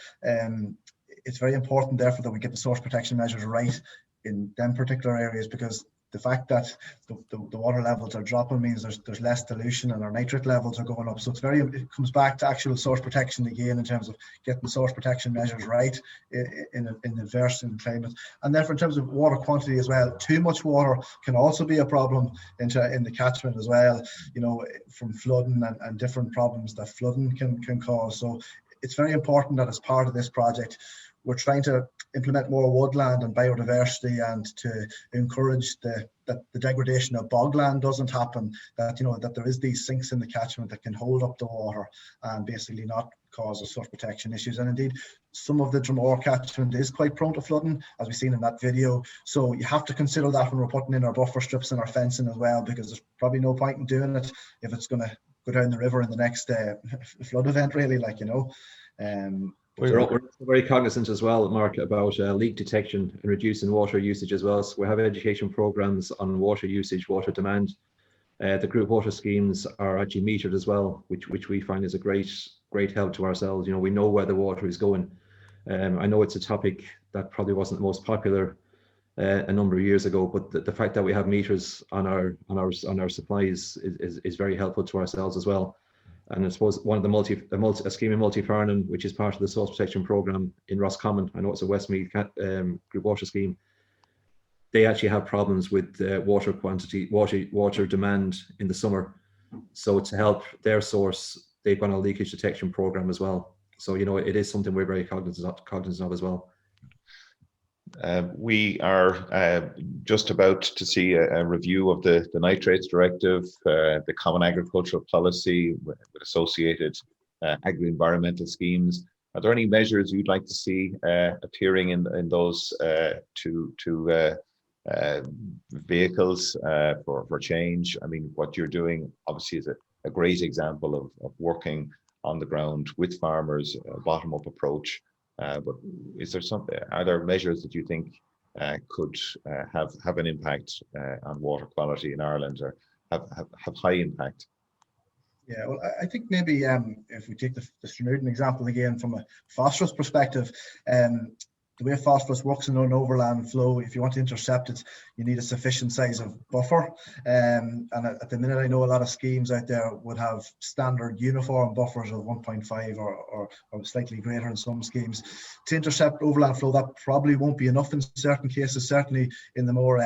It's very important, therefore, that we get the source protection measures right in them particular areas, because the fact that the water levels are dropping means there's less dilution and our nitrate levels are going up. So it comes back to actual source protection again, in terms of getting source protection measures right in adverse climate. And therefore, in terms of water quantity as well, too much water can also be a problem in the catchment as well, you know, from flooding and different problems that flooding can cause. So it's very important that as part of this project, we're trying to implement more woodland and biodiversity, and to encourage that the degradation of bogland doesn't happen, that, you know, that there is these sinks in the catchment that can hold up the water and basically not cause us source protection issues. And indeed, some of the Dromore catchment is quite prone to flooding, as we've seen in that video. So you have to consider that when we're putting in our buffer strips and our fencing as well, because there's probably no point in doing it if it's going to go down the river in the next flood event, really, like, you know. We're also very cognizant as well, Mark, about leak detection and reducing water usage as well. So we have education programs on water usage, water demand. The group water schemes are actually metered as well, which we find is a great help to ourselves. You know, we know where the water is going. I know it's a topic that probably wasn't the most popular a number of years ago, but the fact that we have meters on our supplies is very helpful to ourselves as well. And I suppose one of a scheme in Multi-Farnham, which is part of the source protection program in Roscommon, I know it's a Westmeath group water scheme, they actually have problems with water quantity, water demand in the summer. So to help their source, they've got a leakage detection program as well. So, you know, it is something we're very cognizant of as well. We are just about to see a review of the Nitrates Directive, the Common Agricultural Policy with associated agri-environmental schemes. Are there any measures you'd like to see appearing in those two vehicles for change? I mean, what you're doing obviously is a great example of working on the ground with farmers, a bottom-up approach. But are there measures that you think could have an impact on water quality in Ireland, or have high impact? Yeah, well, I think maybe if we take the Snowden example again from a phosphorus perspective, the way phosphorus works in an overland flow, if you want to intercept it, you need a sufficient size of buffer. And at the minute, I know a lot of schemes out there would have standard uniform buffers of 1.5 or slightly greater in some schemes. To intercept overland flow, that probably won't be enough in certain cases, certainly in the more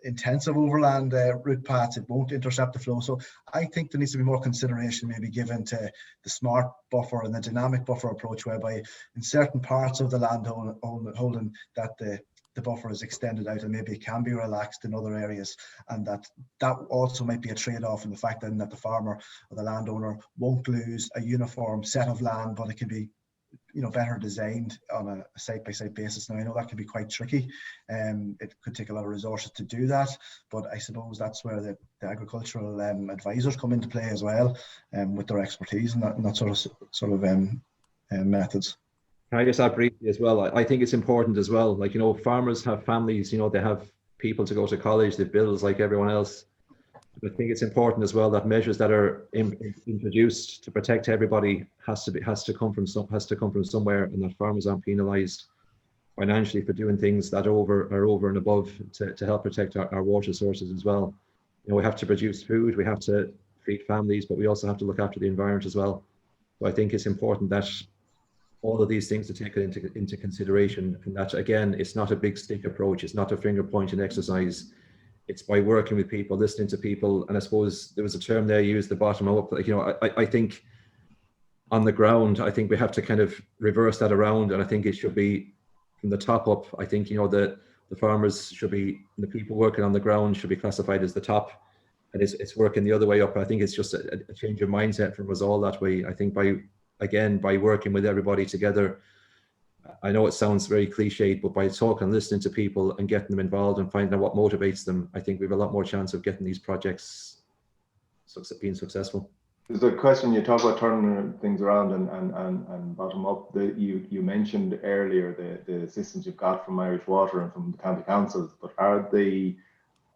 intensive overland route paths, it won't intercept the flow. So I think there needs to be more consideration maybe given to the smart buffer and the dynamic buffer approach, whereby in certain parts of the land holding that the buffer is extended out and maybe it can be relaxed in other areas, and that also might be a trade-off in the fact that the farmer or the landowner won't lose a uniform set of land, but it can be better designed on a site-by-site basis. Now I know that can be quite tricky. It could take a lot of resources to do that, but I suppose that's where the agricultural advisors come into play as well, with their expertise and that sort of methods. Can I just add briefly as well? I think it's important as well. Like, farmers have families, they have people to go to college, they have bills like everyone else. I think it's important as well that measures that are introduced to protect everybody has to come from somewhere, and that farmers aren't penalised financially for doing things that are over and above to help protect our water sources as well. We have to produce food, we have to feed families, but we also have to look after the environment as well. So I think it's important that all of these things are taken into consideration, and that, again, it's not a big stick approach, it's not a finger pointing exercise. It's by working with people, listening to people, and I suppose there was a term there used, the bottom up. Like, I think on the ground, I think we have to kind of reverse that around, and I think it should be from the top up. I think the farmers should be, the people working on the ground should be classified as the top, and it's working the other way up. I think it's just a change of mindset from us all that way. I think by working with everybody together, I know it sounds very cliched, but by talking, listening to people and getting them involved and finding out what motivates them, I think we have a lot more chance of getting these projects being successful. There's a question, you talk about turning things around and bottom up. You mentioned earlier the assistance you've got from Irish Water and from the county councils, but are the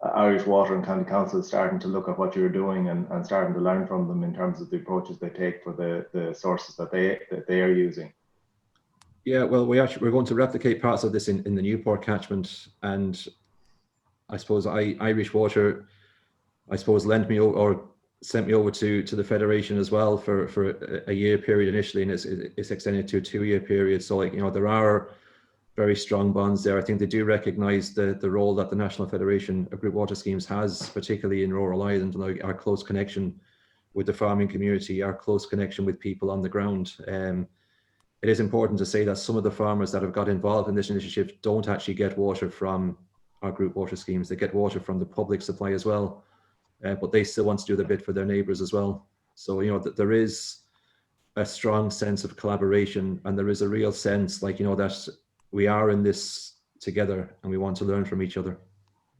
Irish Water and county councils starting to look at what you're doing and starting to learn from them in terms of the approaches they take for the sources that they are using? Yeah, well, we're going to replicate parts of this in the Newport catchment, and I suppose Irish Water, lent me or sent me over to the Federation as well for a year period initially, and it's extended to a 2-year period. So, there are very strong bonds there. I think they do recognise the role that the National Federation of Group Water Schemes has, particularly in rural Ireland, and our close connection with the farming community, our close connection with people on the ground. It is important to say that some of the farmers that have got involved in this initiative don't actually get water from our group water schemes. They get water from the public supply as well, but they still want to do their bit for their neighbours as well. So, there is a strong sense of collaboration, and there is a real sense, that we are in this together and we want to learn from each other.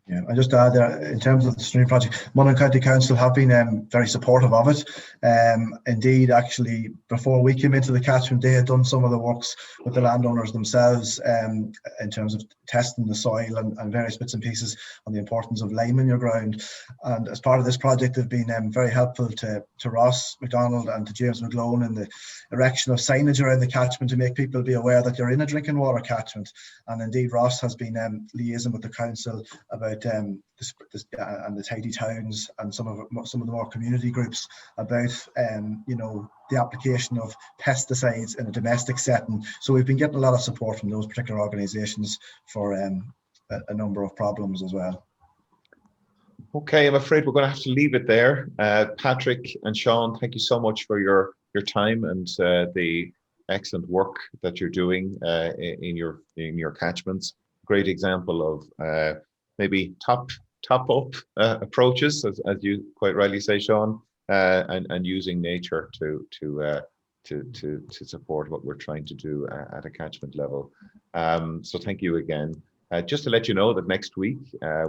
Yeah, I just add there, in terms of the stream project, Monaghan County Council have been very supportive of it. Indeed, actually, before we came into the catchment, they had done some of the works with the landowners themselves in terms of testing the soil and various bits and pieces on the importance of lime in your ground. And as part of this project, they've been very helpful to Ross McDonald and to James McGlone in the erection of signage around the catchment to make people be aware that you're in a drinking water catchment. And indeed, Ross has been liaising with the council about and the tidy towns and some of the more community groups about the application of pesticides in a domestic setting. So we've been getting a lot of support from those particular organisations for a number of problems as well. Okay, I'm afraid we're going to have to leave it there. Patrick and Sean, thank you so much for your time and the excellent work that you're doing in your catchments. Great example of maybe top up approaches, as you quite rightly say, Sean, and using nature to support what we're trying to do at a catchment level. So thank you again. Just to let you know that next week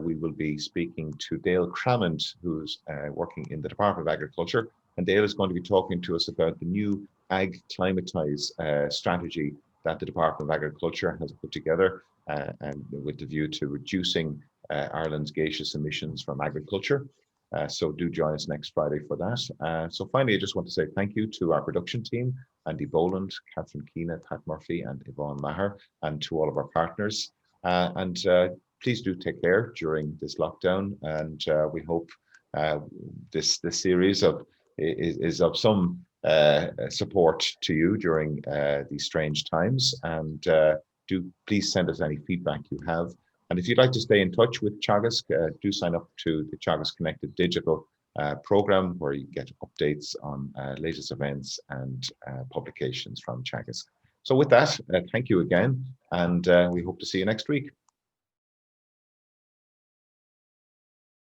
we will be speaking to Dale Cramond, who's working in the Department of Agriculture, and Dale is going to be talking to us about the new Ag Climatize strategy that the Department of Agriculture has put together, and with the view to reducing Ireland's gaseous emissions from agriculture. So do join us next Friday for that. So finally, I just want to say thank you to our production team, Andy Boland, Catherine Keena, Pat Murphy, and Yvonne Maher, and to all of our partners. And please do take care during this lockdown. And we hope this series is of some support to you during these strange times. And do please send us any feedback you have. And if you'd like to stay in touch with Teagasc, do sign up to the Teagasc Connected Digital program, where you get updates on latest events and publications from Teagasc. So with that, thank you again, and we hope to see you next week.